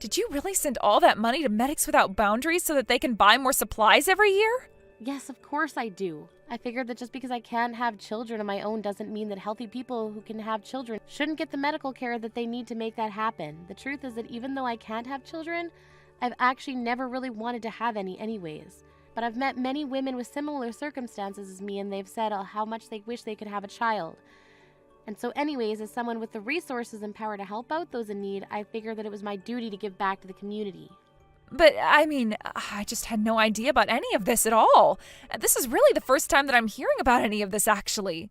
Did you really send all that money to Medics Without Boundaries so that they can buy more supplies every year? Yes, of course I do. I figured that just because I can't have children of my own doesn't mean that healthy people who can have children shouldn't get the medical care that they need to make that happen. The truth is that even though I can't have children, I've actually never really wanted to have any anyways. But I've met many women with similar circumstances as me, and they've said how much they wish they could have a child. And so anyways, as someone with the resources and power to help out those in need, I figured that it was my duty to give back to the community. But, I mean, I just had no idea about any of this at all. This is really the first time that I'm hearing about any of this, actually.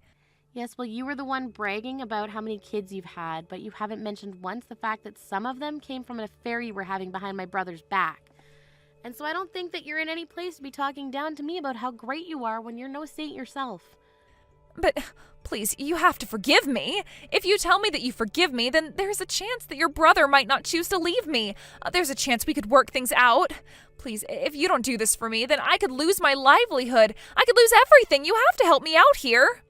Yes, well, you were the one bragging about how many kids you've had, but you haven't mentioned once the fact that some of them came from an affair you were having behind my brother's back. And so I don't think that you're in any place to be talking down to me about how great you are when you're no saint yourself. But please, you have to forgive me. If you tell me that you forgive me, then there's a chance that your brother might not choose to leave me. There's a chance we could work things out. Please, if you don't do this for me, then I could lose my livelihood. I could lose everything. You have to help me out here.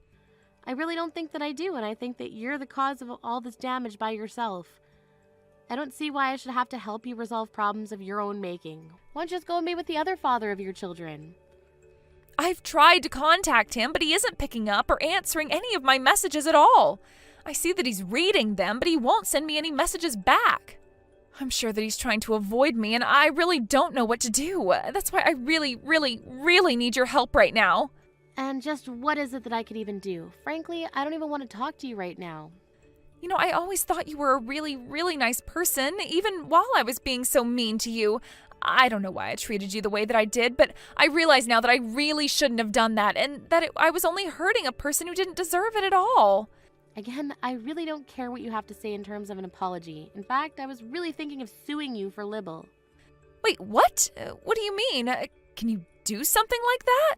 I really don't think that I do, and I think that you're the cause of all this damage by yourself. I don't see why I should have to help you resolve problems of your own making. Why don't you just go and be with the other father of your children? I've tried to contact him, but he isn't picking up or answering any of my messages at all. I see that he's reading them, but he won't send me any messages back. I'm sure that he's trying to avoid me, and I really don't know what to do. That's why I really, really, really need your help right now. And just what is it that I could even do? Frankly, I don't even want to talk to you right now. You know, I always thought you were a really, really nice person, even while I was being so mean to you. I don't know why I treated you the way that I did, but I realize now that I really shouldn't have done that, and that I was only hurting a person who didn't deserve it at all. Again, I really don't care what you have to say in terms of an apology. In fact, I was really thinking of suing you for libel. Wait, what? What do you mean? Can you do something like that?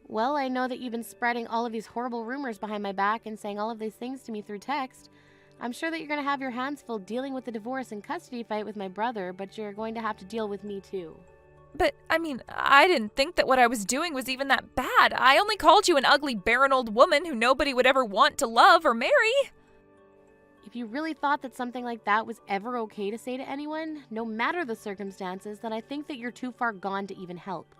Well, I know that you've been spreading all of these horrible rumors behind my back and saying all of these things to me through text. I'm sure that you're going to have your hands full dealing with the divorce and custody fight with my brother, but you're going to have to deal with me too. But, I mean, I didn't think that what I was doing was even that bad. I only called you an ugly, barren old woman who nobody would ever want to love or marry. If you really thought that something like that was ever okay to say to anyone, no matter the circumstances, then I think that you're too far gone to even help.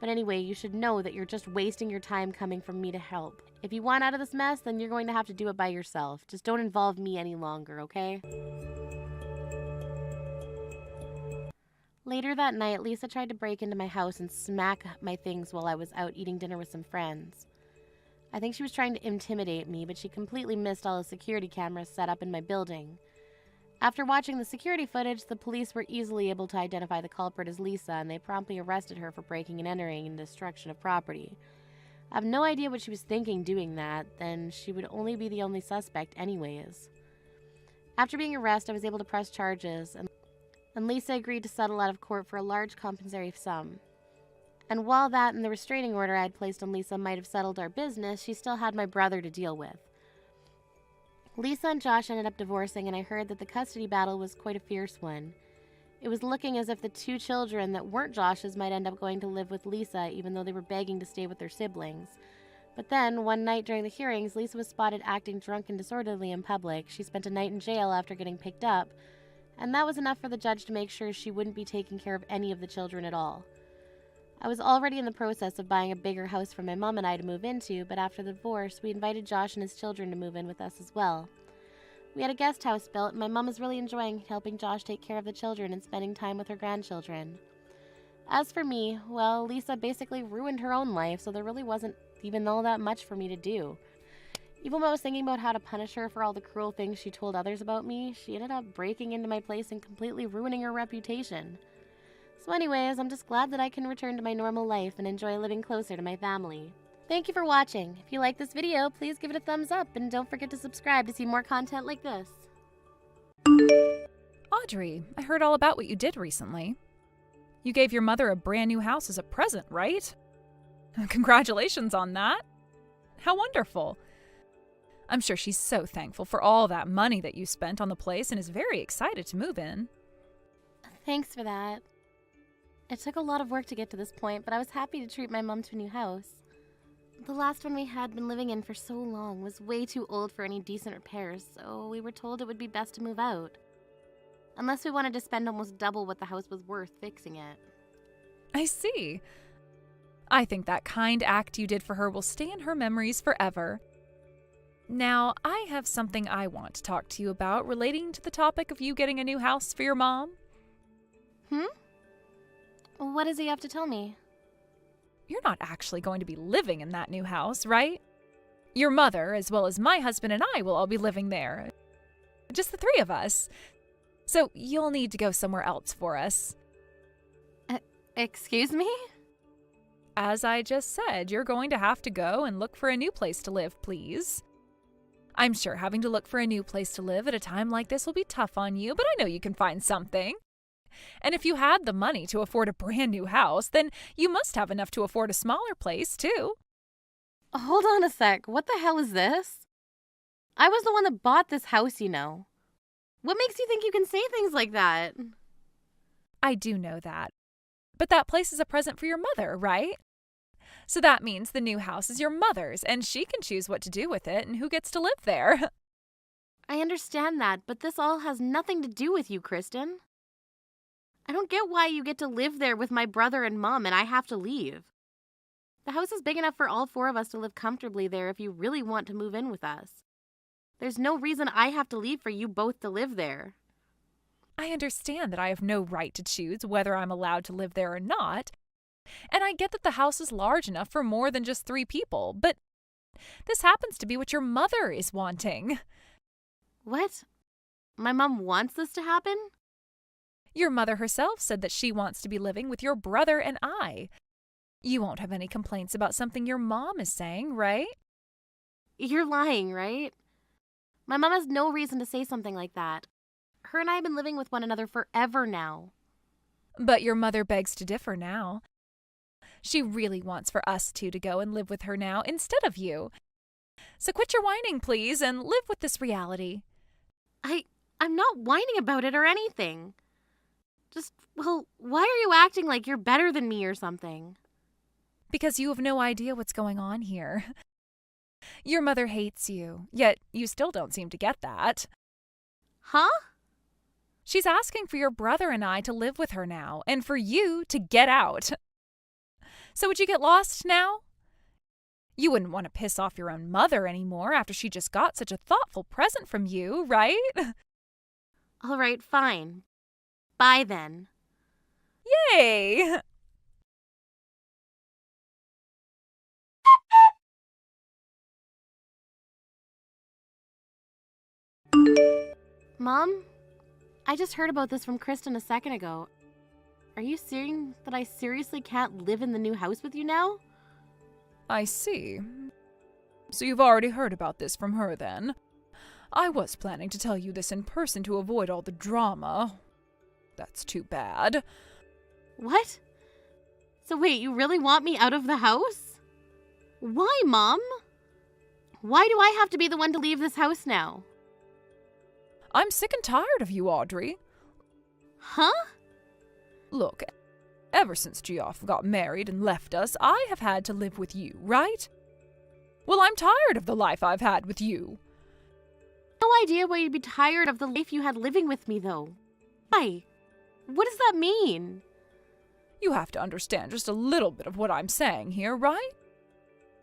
But anyway, you should know that you're just wasting your time coming from me to help. If you want out of this mess, then you're going to have to do it by yourself. Just don't involve me any longer, okay? Later that night, Lisa tried to break into my house and smack my things while I was out eating dinner with some friends. I think she was trying to intimidate me, but she completely missed all the security cameras set up in my building. After watching the security footage, the police were easily able to identify the culprit as Lisa, and they promptly arrested her for breaking and entering and destruction of property. I have no idea what she was thinking doing that, then she would only be the only suspect anyways. After being arrested, I was able to press charges, and Lisa agreed to settle out of court for a large compensatory sum. And while that and the restraining order I had placed on Lisa might have settled our business, she still had my brother to deal with. Lisa and Josh ended up divorcing, and I heard that the custody battle was quite a fierce one. It was looking as if the two children that weren't Josh's might end up going to live with Lisa, even though they were begging to stay with their siblings. But then, one night during the hearings, Lisa was spotted acting drunk and disorderly in public. She spent a night in jail after getting picked up, and that was enough for the judge to make sure she wouldn't be taking care of any of the children at all. I was already in the process of buying a bigger house for my mom and I to move into, but after the divorce, we invited Josh and his children to move in with us as well. We had a guest house built, and my mom was really enjoying helping Josh take care of the children and spending time with her grandchildren. As for me, well, Lisa basically ruined her own life, so there really wasn't even all that much for me to do. Even when I was thinking about how to punish her for all the cruel things she told others about me, she ended up breaking into my place and completely ruining her reputation. So anyways, I'm just glad that I can return to my normal life and enjoy living closer to my family. Thank you for watching. If you like this video, please give it a thumbs up and don't forget to subscribe to see more content like this. Audrey, I heard all about what you did recently. You gave your mother a brand new house as a present, right? Congratulations on that. How wonderful. I'm sure she's so thankful for all that money that you spent on the place and is very excited to move in. Thanks for that. It took a lot of work to get to this point, but I was happy to treat my mom to a new house. The last one we had been living in for so long was way too old for any decent repairs, so we were told it would be best to move out. Unless we wanted to spend almost double what the house was worth fixing it. I see. I think that kind act you did for her will stay in her memories forever. Now, I have something I want to talk to you about relating to the topic of you getting a new house for your mom. What does he have to tell me? You're not actually going to be living in that new house, right? Your mother, as well as my husband and I, will all be living there. Just the three of us. So you'll need to go somewhere else for us. Excuse me? As I just said, you're going to have to go and look for a new place to live, please. I'm sure having to look for a new place to live at a time like this will be tough on you, but I know you can find something. And if you had the money to afford a brand new house, then you must have enough to afford a smaller place, too. Hold on a sec. What the hell is this? I was the one that bought this house, you know. What makes you think you can say things like that? I do know that. But that place is a present for your mother, right? So that means the new house is your mother's, and she can choose what to do with it and who gets to live there. I understand that, but this all has nothing to do with you, Kristen. I don't get why you get to live there with my brother and mom and I have to leave. The house is big enough for all four of us to live comfortably there if you really want to move in with us. There's no reason I have to leave for you both to live there. I understand that I have no right to choose whether I'm allowed to live there or not, and I get that the house is large enough for more than just 3 people, but this happens to be what your mother is wanting. What? My mom wants this to happen? Your mother herself said that she wants to be living with your brother and I. You won't have any complaints about something your mom is saying, right? You're lying, right? My mom has no reason to say something like that. Her and I have been living with one another forever now. But your mother begs to differ now. She really wants for us two to go and live with her now instead of you. So quit your whining, please, and live with this reality. I'm not whining about it or anything. Just, well, why are you acting like you're better than me or something? Because you have no idea what's going on here. Your mother hates you, yet you still don't seem to get that. Huh? She's asking for your brother and I to live with her now, and for you to get out. So would you get lost now? You wouldn't want to piss off your own mother anymore after she just got such a thoughtful present from you, right? All right, fine. Bye then. Yay! Mom, I just heard about this from Kristen a second ago. Are you saying that I seriously can't live in the new house with you now? I see. So you've already heard about this from her then? I was planning to tell you this in person to avoid all the drama. That's too bad. What? So wait, you really want me out of the house? Why, Mom? Why do I have to be the one to leave this house now? I'm sick and tired of you, Audrey. Huh? Look, ever since Geoff got married and left us, I have had to live with you, right? Well, I'm tired of the life I've had with you. No idea why you'd be tired of the life you had living with me, though. Why? What does that mean? You have to understand just a little bit of what I'm saying here, right?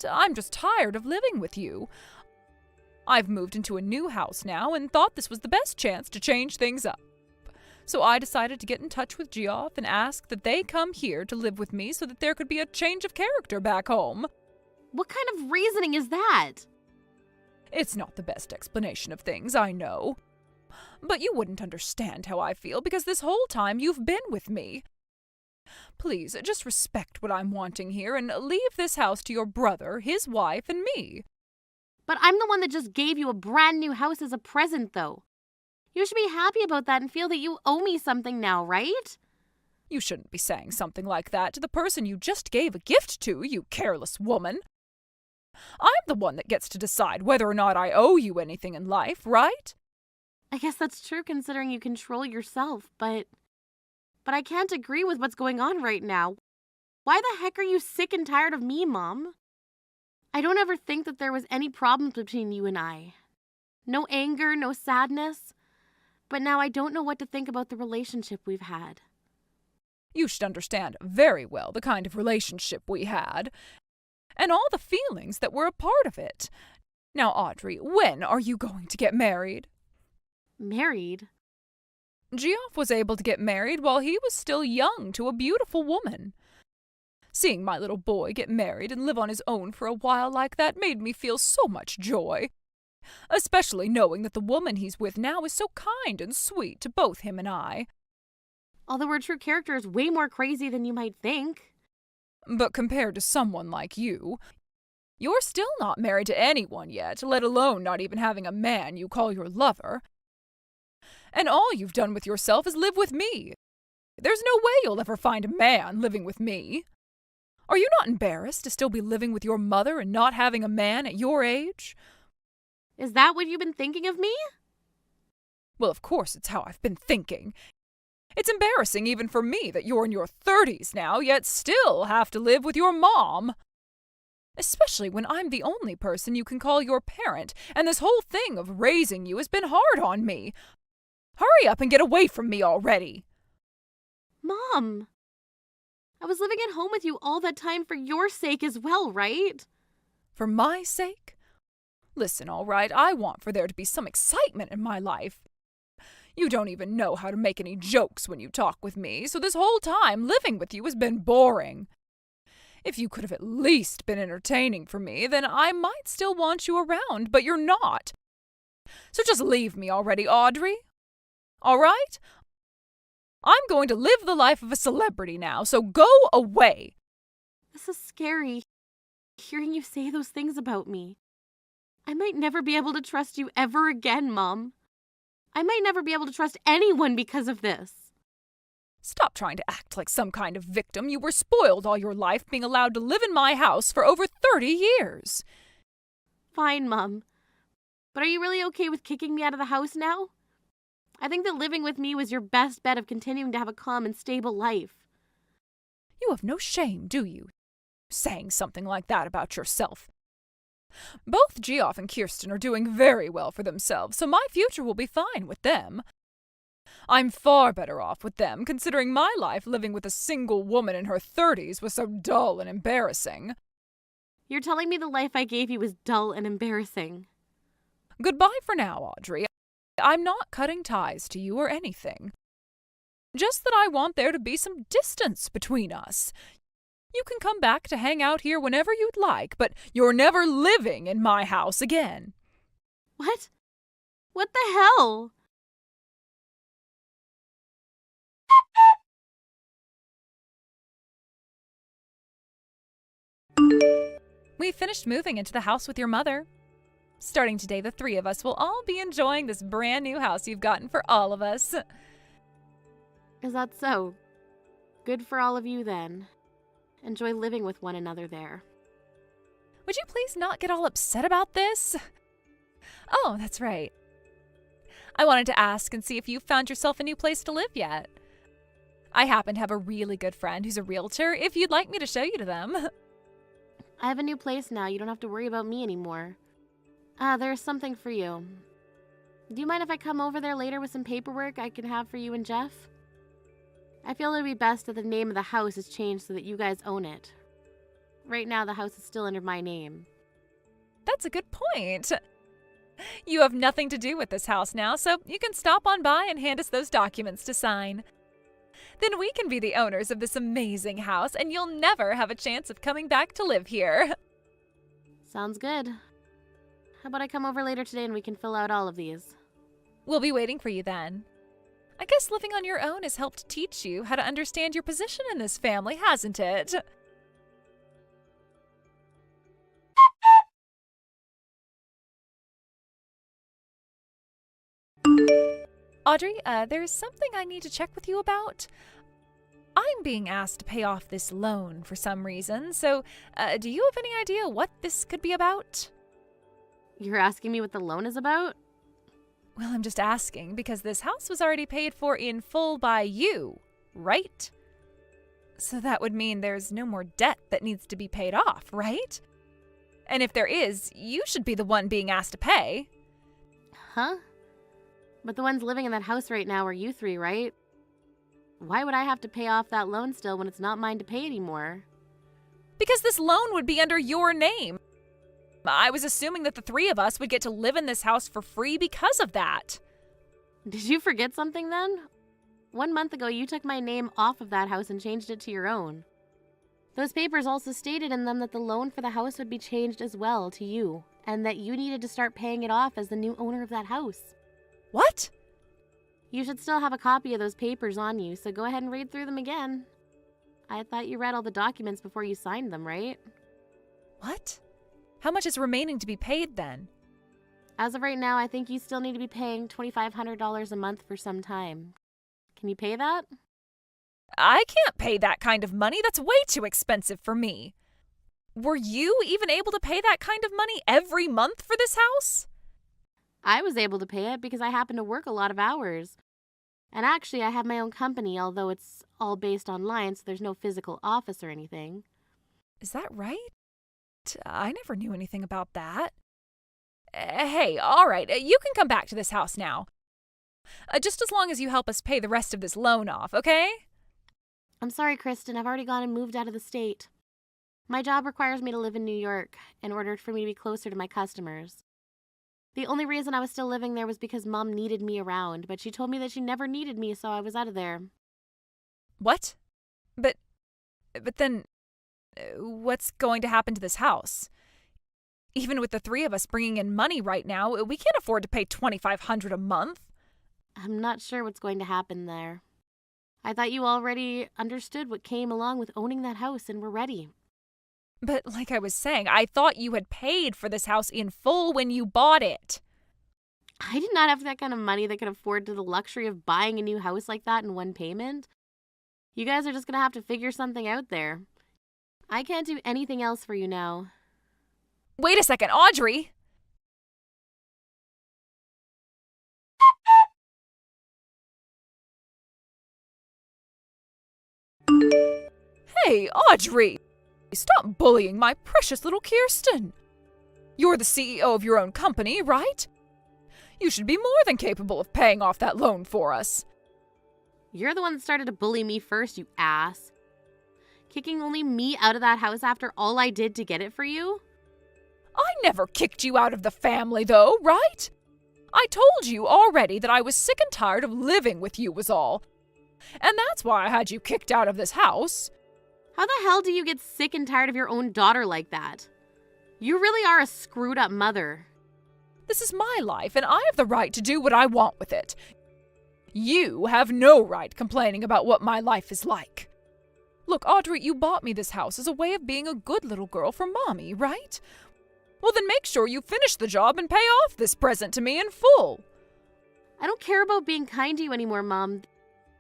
I'm just tired of living with you. I've moved into a new house now and thought this was the best chance to change things up. So I decided to get in touch with Geoff and ask that they come here to live with me so that there could be a change of character back home. What kind of reasoning is that? It's not the best explanation of things, I know. But you wouldn't understand how I feel because this whole time you've been with me. Please, just respect what I'm wanting here and leave this house to your brother, his wife, and me. But I'm the one that just gave you a brand new house as a present, though. You should be happy about that and feel that you owe me something now, right? You shouldn't be saying something like that to the person you just gave a gift to, you careless woman. I'm the one that gets to decide whether or not I owe you anything in life, right? I guess that's true considering you control yourself, but I can't agree with what's going on right now. Why the heck are you sick and tired of me, Mom? I don't ever think that there was any problems between you and I. No anger, no sadness. But now I don't know what to think about the relationship we've had. You should understand very well the kind of relationship we had, and all the feelings that were a part of it. Now, Audrey, when are you going to get married? Married? Geoff was able to get married while he was still young to a beautiful woman. Seeing my little boy get married and live on his own for a while like that made me feel so much joy. Especially knowing that the woman he's with now is so kind and sweet to both him and I. Although her true character is way more crazy than you might think. But compared to someone like you, you're still not married to anyone yet, let alone not even having a man you call your lover. And all you've done with yourself is live with me. There's no way you'll ever find a man living with me. Are you not embarrassed to still be living with your mother and not having a man at your age? Is that what you've been thinking of me? Well, of course it's how I've been thinking. It's embarrassing even for me that you're in your 30s now, yet still have to live with your mom. Especially when I'm the only person you can call your parent, and this whole thing of raising you has been hard on me. Hurry up and get away from me already. Mom, I was living at home with you all that time for your sake as well, right? For my sake? Listen, all right, I want for there to be some excitement in my life. You don't even know how to make any jokes when you talk with me, so this whole time living with you has been boring. If you could have at least been entertaining for me, then I might still want you around, but you're not. So just leave me already, Audrey. All right? I'm going to live the life of a celebrity now, so go away. This is scary, hearing you say those things about me. I might never be able to trust you ever again, Mom. I might never be able to trust anyone because of this. Stop trying to act like some kind of victim. You were spoiled all your life being allowed to live in my house for over 30 years. Fine, Mom. But are you really okay with kicking me out of the house now? I think that living with me was your best bet of continuing to have a calm and stable life. You have no shame, do you? Saying something like that about yourself. Both Geoff and Kirsten are doing very well for themselves, so my future will be fine with them. I'm far better off with them, considering my life living with a single woman in her 30s was so dull and embarrassing. You're telling me the life I gave you was dull and embarrassing. Goodbye for now, Audrey. I'm not cutting ties to you or anything. Just that I want there to be some distance between us. You can come back to hang out here whenever you'd like, but you're never living in my house again. What? What the hell? We finished moving into the house with your mother. Starting today, the three of us will all be enjoying this brand new house you've gotten for all of us. Is that so? Good for all of you then. Enjoy living with one another there. Would you please not get all upset about this? Oh, that's right. I wanted to ask and see if you found yourself a new place to live yet. I happen to have a really good friend who's a realtor, if you'd like me to show you to them. I have a new place now. You don't have to worry about me anymore. There's something for you. Do you mind if I come over there later with some paperwork I can have for you and Jeff? I feel it would be best that the name of the house is changed so that you guys own it. Right now, the house is still under my name. That's a good point. You have nothing to do with this house now, so you can stop on by and hand us those documents to sign. Then we can be the owners of this amazing house, and you'll never have a chance of coming back to live here. Sounds good. How about I come over later today and we can fill out all of these? We'll be waiting for you then. I guess living on your own has helped teach you how to understand your position in this family, hasn't it? Audrey, there's something I need to check with you about. I'm being asked to pay off this loan for some reason, so do you have any idea what this could be about? You're asking me what the loan is about? Well, I'm just asking because this house was already paid for in full by you, right? So that would mean there's no more debt that needs to be paid off, right? And if there is, you should be the one being asked to pay. Huh? But the ones living in that house right now are you three, right? Why would I have to pay off that loan still when it's not mine to pay anymore? Because this loan would be under your name. I was assuming that the three of us would get to live in this house for free because of that. Did you forget something then? 1 month ago, you took my name off of that house and changed it to your own. Those papers also stated in them that the loan for the house would be changed as well to you, and that you needed to start paying it off as the new owner of that house. What? You should still have a copy of those papers on you, so go ahead and read through them again. I thought you read all the documents before you signed them, right? What? How much is remaining to be paid then? As of right now, I think you still need to be paying $2,500 a month for some time. Can you pay that? I can't pay that kind of money. That's way too expensive for me. Were you even able to pay that kind of money every month for this house? I was able to pay it because I happen to work a lot of hours. And actually, I have my own company, although it's all based online, so there's no physical office or anything. Is that right? I never knew anything about that. Hey, all right, you can come back to this house now. Just as long as you help us pay the rest of this loan off, okay? I'm sorry, Kristen. I've already gone and moved out of the state. My job requires me to live in New York in order for me to be closer to my customers. The only reason I was still living there was because Mom needed me around, but she told me that she never needed me, so I was out of there. What? But then, what's going to happen to this house? Even with the three of us bringing in money right now, we can't afford to pay $2,500 a month. I'm not sure what's going to happen there. I thought you already understood what came along with owning that house and were ready. But like I was saying, I thought you had paid for this house in full when you bought it. I did not have that kind of money that could afford to the luxury of buying a new house like that in one payment. You guys are just gonna have to figure something out there. I can't do anything else for you now. Wait a second, Audrey! Hey, Audrey! Stop bullying my precious little Kirsten. You're the CEO of your own company, right? You should be more than capable of paying off that loan for us. You're the one that started to bully me first, you ass. Kicking only me out of that house after all I did to get it for you? I never kicked you out of the family, though, right? I told you already that I was sick and tired of living with you was all. And that's why I had you kicked out of this house. How the hell do you get sick and tired of your own daughter like that? You really are a screwed up mother. This is my life, and I have the right to do what I want with it. You have no right complaining about what my life is like. Look, Audrey, you bought me this house as a way of being a good little girl for Mommy, right? Well, then make sure you finish the job and pay off this present to me in full. I don't care about being kind to you anymore, Mom.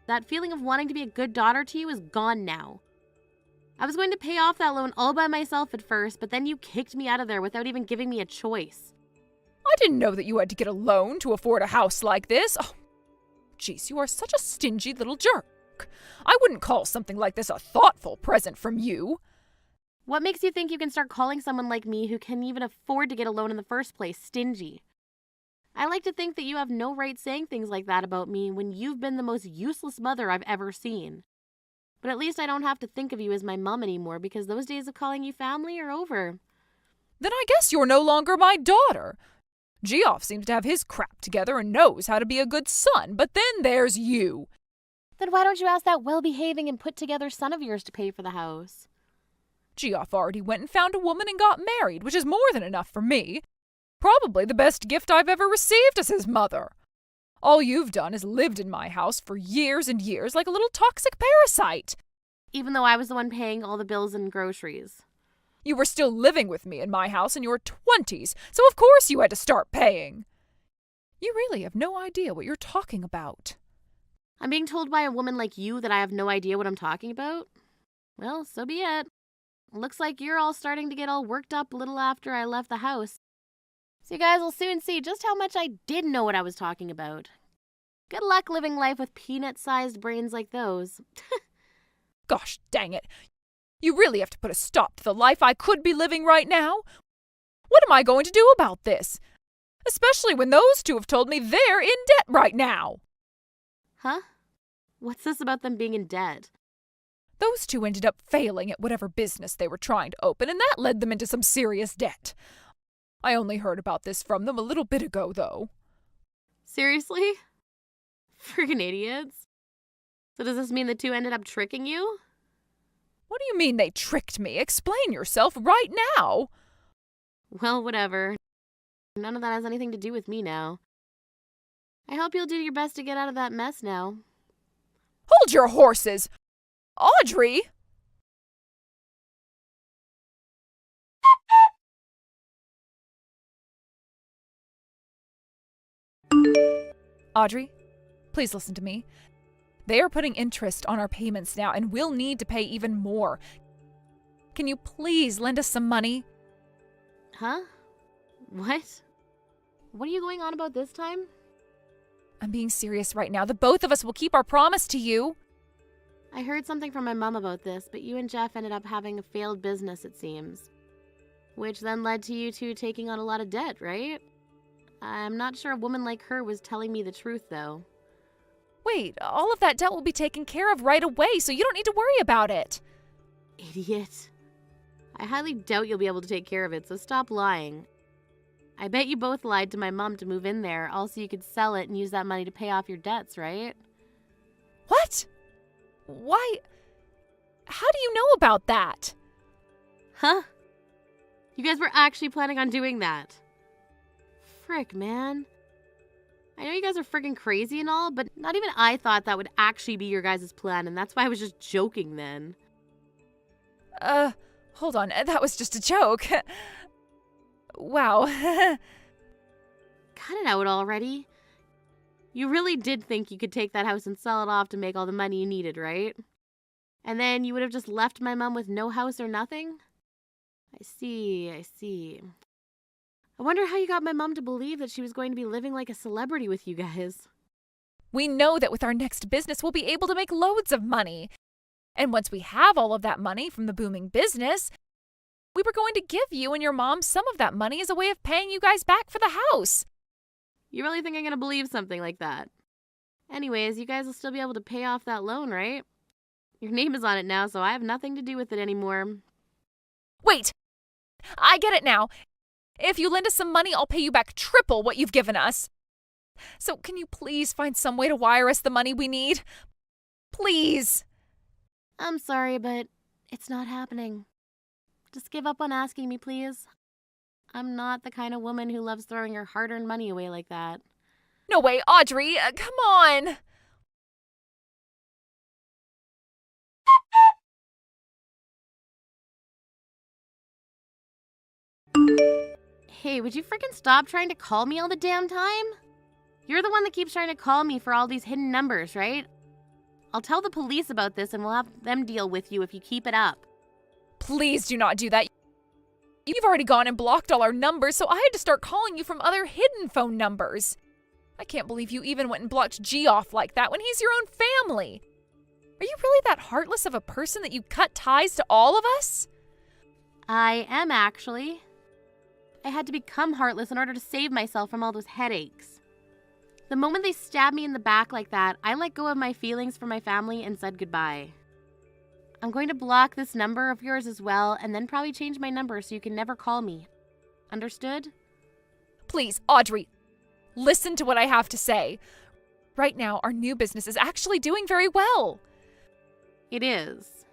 That feeling of wanting to be a good daughter to you is gone now. I was going to pay off that loan all by myself at first, but then you kicked me out of there without even giving me a choice. I didn't know that you had to get a loan to afford a house like this. Oh, jeez, you are such a stingy little jerk. I wouldn't call something like this a thoughtful present from you. What makes you think you can start calling someone like me who can even afford to get a loan in the first place stingy? I like to think that you have no right saying things like that about me when you've been the most useless mother I've ever seen. But at least I don't have to think of you as my mom anymore because those days of calling you family are over. Then I guess you're no longer my daughter. Geoff seems to have his crap together and knows how to be a good son, but then there's you. Then why don't you ask that well-behaving and put-together son of yours to pay for the house? Geoff already went and found a woman and got married, which is more than enough for me. Probably the best gift I've ever received as his mother. All you've done is lived in my house for years and years like a little toxic parasite. Even though I was the one paying all the bills and groceries. You were still living with me in my house in your 20s, so of course you had to start paying. You really have no idea what you're talking about. I'm being told by a woman like you that I have no idea what I'm talking about? Well, so be it. Looks like you're all starting to get all worked up a little after I left the house. So you guys will soon see just how much I did know what I was talking about. Good luck living life with peanut-sized brains like those. Gosh dang it. You really have to put a stop to the life I could be living right now. What am I going to do about this? Especially when those two have told me they're in debt right now. Huh? What's this about them being in debt? Those two ended up failing at whatever business they were trying to open, and that led them into some serious debt. I only heard about this from them a little bit ago, though. Seriously? Friggin' idiots. So does this mean the two ended up tricking you? What do you mean they tricked me? Explain yourself right now. Well, whatever. None of that has anything to do with me now. I hope you'll do your best to get out of that mess now. Hold your horses! Audrey! Audrey, please listen to me. They are putting interest on our payments now, and we'll need to pay even more. Can you please lend us some money? Huh? What? What are you going on about this time? I'm being serious right now. The both of us will keep our promise to you. I heard something from my mom about this, but you and Jeff ended up having a failed business, it seems. Which then led to you two taking on a lot of debt, right? I'm not sure a woman like her was telling me the truth, though. Wait, all of that debt will be taken care of right away, so you don't need to worry about it. Idiot. I highly doubt you'll be able to take care of it, so stop lying. I bet you both lied to my mom to move in there, also you could sell it and use that money to pay off your debts, right? What? Why? How do you know about that? Huh? You guys were actually planning on doing that. Frick, man. I know you guys are friggin' crazy and all, but not even I thought that would actually be your guys' plan, and that's why I was just joking then. Hold on, that was just a joke. Wow. Cut it out already. You really did think you could take that house and sell it off to make all the money you needed, right? And then you would have just left my mom with no house or nothing? I see. I wonder how you got my mom to believe that she was going to be living like a celebrity with you guys. We know that with our next business, we'll be able to make loads of money. And once we have all of that money from the booming business, we were going to give you and your mom some of that money as a way of paying you guys back for the house. You really think I'm going to believe something like that? Anyways, you guys will still be able to pay off that loan, right? Your name is on it now, so I have nothing to do with it anymore. Wait! I get it now. If you lend us some money, I'll pay you back triple what you've given us. So can you please find some way to wire us the money we need? Please! I'm sorry, but it's not happening. Just give up on asking me, please. I'm not the kind of woman who loves throwing her hard-earned money away like that. No way, Audrey! Come on! Hey, would you freaking stop trying to call me all the damn time? You're the one that keeps trying to call me for all these hidden numbers, right? I'll tell the police about this and we'll have them deal with you if you keep it up. Please do not do that. You've already gone and blocked all our numbers, so I had to start calling you from other hidden phone numbers. I can't believe you even went and blocked G off like that when he's your own family. Are you really that heartless of a person that you cut ties to all of us? I am, actually. I had to become heartless in order to save myself from all those headaches. The moment they stabbed me in the back like that, I let go of my feelings for my family and said goodbye. I'm going to block this number of yours as well, and then probably change my number so you can never call me. Understood? Please, Audrey, listen to what I have to say. Right now, our new business is actually doing very well. It is.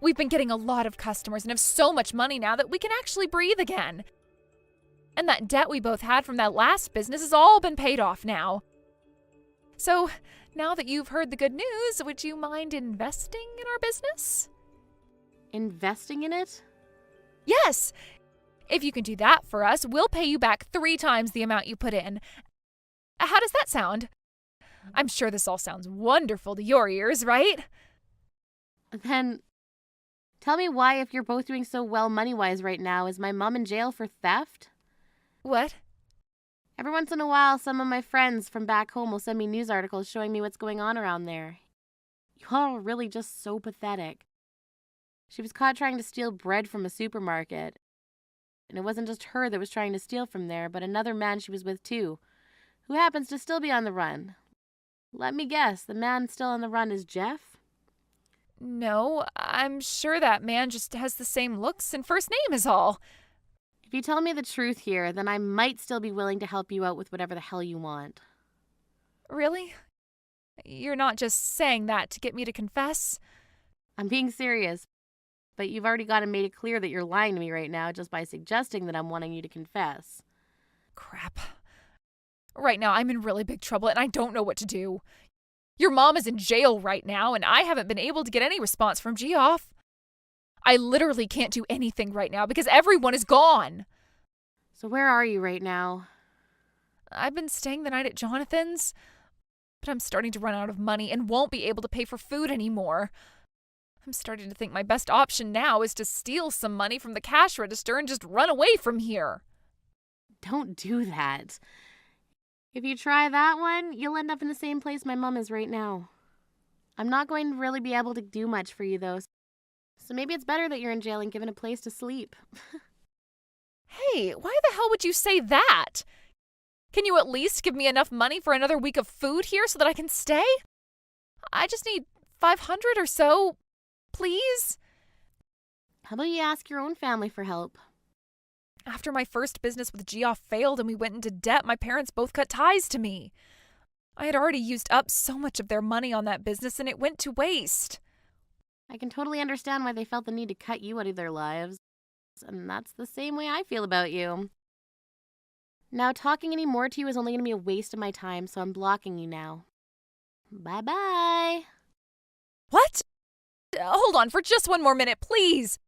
We've been getting a lot of customers and have so much money now that we can actually breathe again. And that debt we both had from that last business has all been paid off now. So, now that you've heard the good news, would you mind investing in our business? Investing in it? Yes! If you can do that for us, we'll pay you back 3 times the amount you put in. How does that sound? I'm sure this all sounds wonderful to your ears, right? Then, tell me why, if you're both doing so well money-wise right now, is my mom in jail for theft? What? Every once in a while, some of my friends from back home will send me news articles showing me what's going on around there. Y'all are really just so pathetic. She was caught trying to steal bread from a supermarket. And it wasn't just her that was trying to steal from there, but another man she was with too, who happens to still be on the run. Let me guess, the man still on the run is Jeff? No, I'm sure that man just has the same looks and first name is all. If you tell me the truth here, then I might still be willing to help you out with whatever the hell you want. Really? You're not just saying that to get me to confess? I'm being serious, but you've already got and made it clear that you're lying to me right now just by suggesting that I'm wanting you to confess. Crap. Right now, I'm in really big trouble and I don't know what to do. Your mom is in jail right now and I haven't been able to get any response from Geoff. I literally can't do anything right now because everyone is gone. So where are you right now? I've been staying the night at Jonathan's, but I'm starting to run out of money and won't be able to pay for food anymore. I'm starting to think my best option now is to steal some money from the cash register and just run away from here. Don't do that. If you try that one, you'll end up in the same place my mom is right now. I'm not going to really be able to do much for you, though. So maybe it's better that you're in jail and given a place to sleep. Hey, why the hell would you say that? Can you at least give me enough money for another week of food here so that I can stay? I just need 500 or so, please. How about you ask your own family for help? After my first business with Geoff failed and we went into debt, my parents both cut ties to me. I had already used up so much of their money on that business and it went to waste. I can totally understand why they felt the need to cut you out of their lives. And that's the same way I feel about you. Now, talking any more to you is only going to be a waste of my time, so I'm blocking you now. Bye-bye. What? Hold on for just one more minute, please.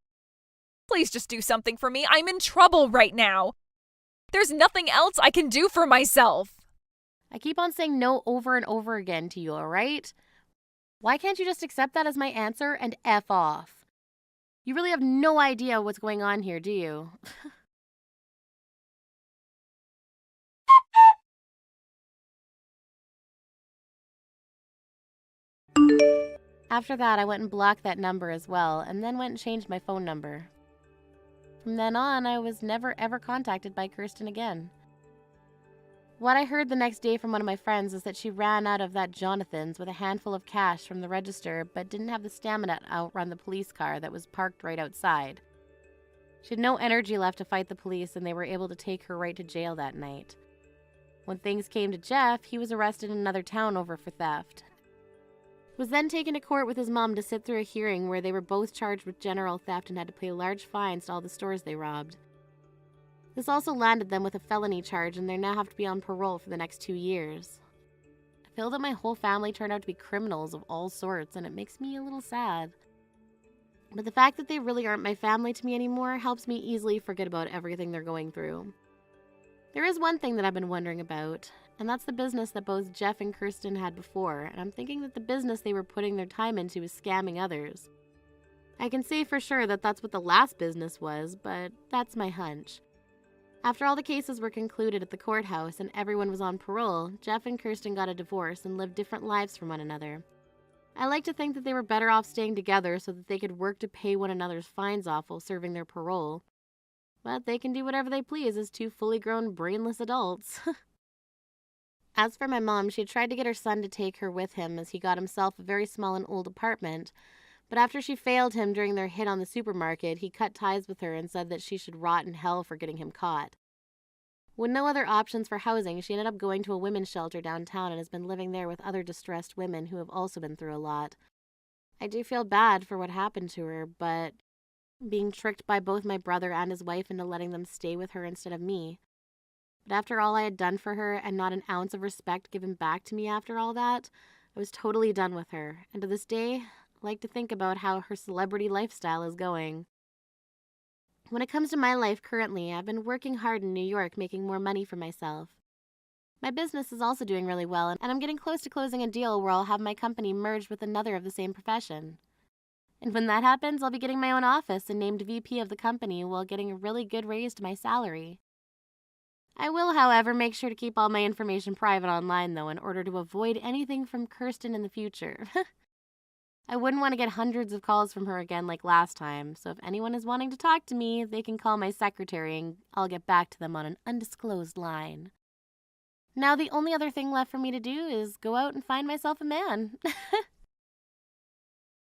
Please just do something for me. I'm in trouble right now. There's nothing else I can do for myself. I keep on saying no over and over again to you, all right? Why can't you just accept that as my answer and F off? You really have no idea what's going on here, do you? After that, I went and blocked that number as well, and then went and changed my phone number. From then on, I was never ever contacted by Kirsten again. What I heard the next day from one of my friends is that she ran out of that Jonathan's with a handful of cash from the register, but didn't have the stamina to outrun the police car that was parked right outside. She had no energy left to fight the police, and they were able to take her right to jail that night. When things came to Jeff, he was arrested in another town over for theft. He was then taken to court with his mom to sit through a hearing where they were both charged with general theft and had to pay large fines to all the stores they robbed. This also landed them with a felony charge, and they now have to be on parole for the next 2 years. I feel that my whole family turned out to be criminals of all sorts, and it makes me a little sad. But the fact that they really aren't my family to me anymore helps me easily forget about everything they're going through. There is one thing that I've been wondering about, and that's the business that both Jeff and Kirsten had before, and I'm thinking that the business they were putting their time into is scamming others. I can say for sure that that's what the last business was, but that's my hunch. After all the cases were concluded at the courthouse and everyone was on parole, Jeff and Kirsten got a divorce and lived different lives from one another. I like to think that they were better off staying together so that they could work to pay one another's fines off while serving their parole. But they can do whatever they please as two fully grown, brainless adults. As for my mom, she had tried to get her son to take her with him as he got himself a very small and old apartment, but after she failed him during their hit on the supermarket, he cut ties with her and said that she should rot in hell for getting him caught. With no other options for housing, she ended up going to a women's shelter downtown and has been living there with other distressed women who have also been through a lot. I do feel bad for what happened to her, but being tricked by both my brother and his wife into letting them stay with her instead of me. But after all I had done for her and not an ounce of respect given back to me after all that, I was totally done with her, and to this day, I like to think about how her celebrity lifestyle is going. When it comes to my life currently, I've been working hard in New York making more money for myself. My business is also doing really well, and I'm getting close to closing a deal where I'll have my company merged with another of the same profession. And when that happens, I'll be getting my own office and named VP of the company while getting a really good raise to my salary. I will, however, make sure to keep all my information private online, though, in order to avoid anything from Kirsten in the future. I wouldn't want to get hundreds of calls from her again like last time, so if anyone is wanting to talk to me, they can call my secretary and I'll get back to them on an undisclosed line. Now the only other thing left for me to do is go out and find myself a man.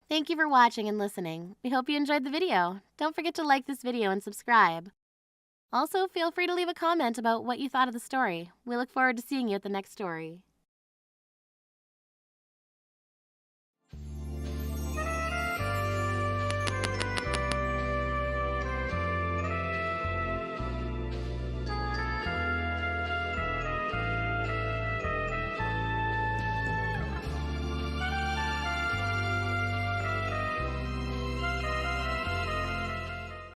Thank you for watching and listening. We hope you enjoyed the video. Don't forget to like this video and subscribe. Also, feel free to leave a comment about what you thought of the story. We look forward to seeing you at the next story.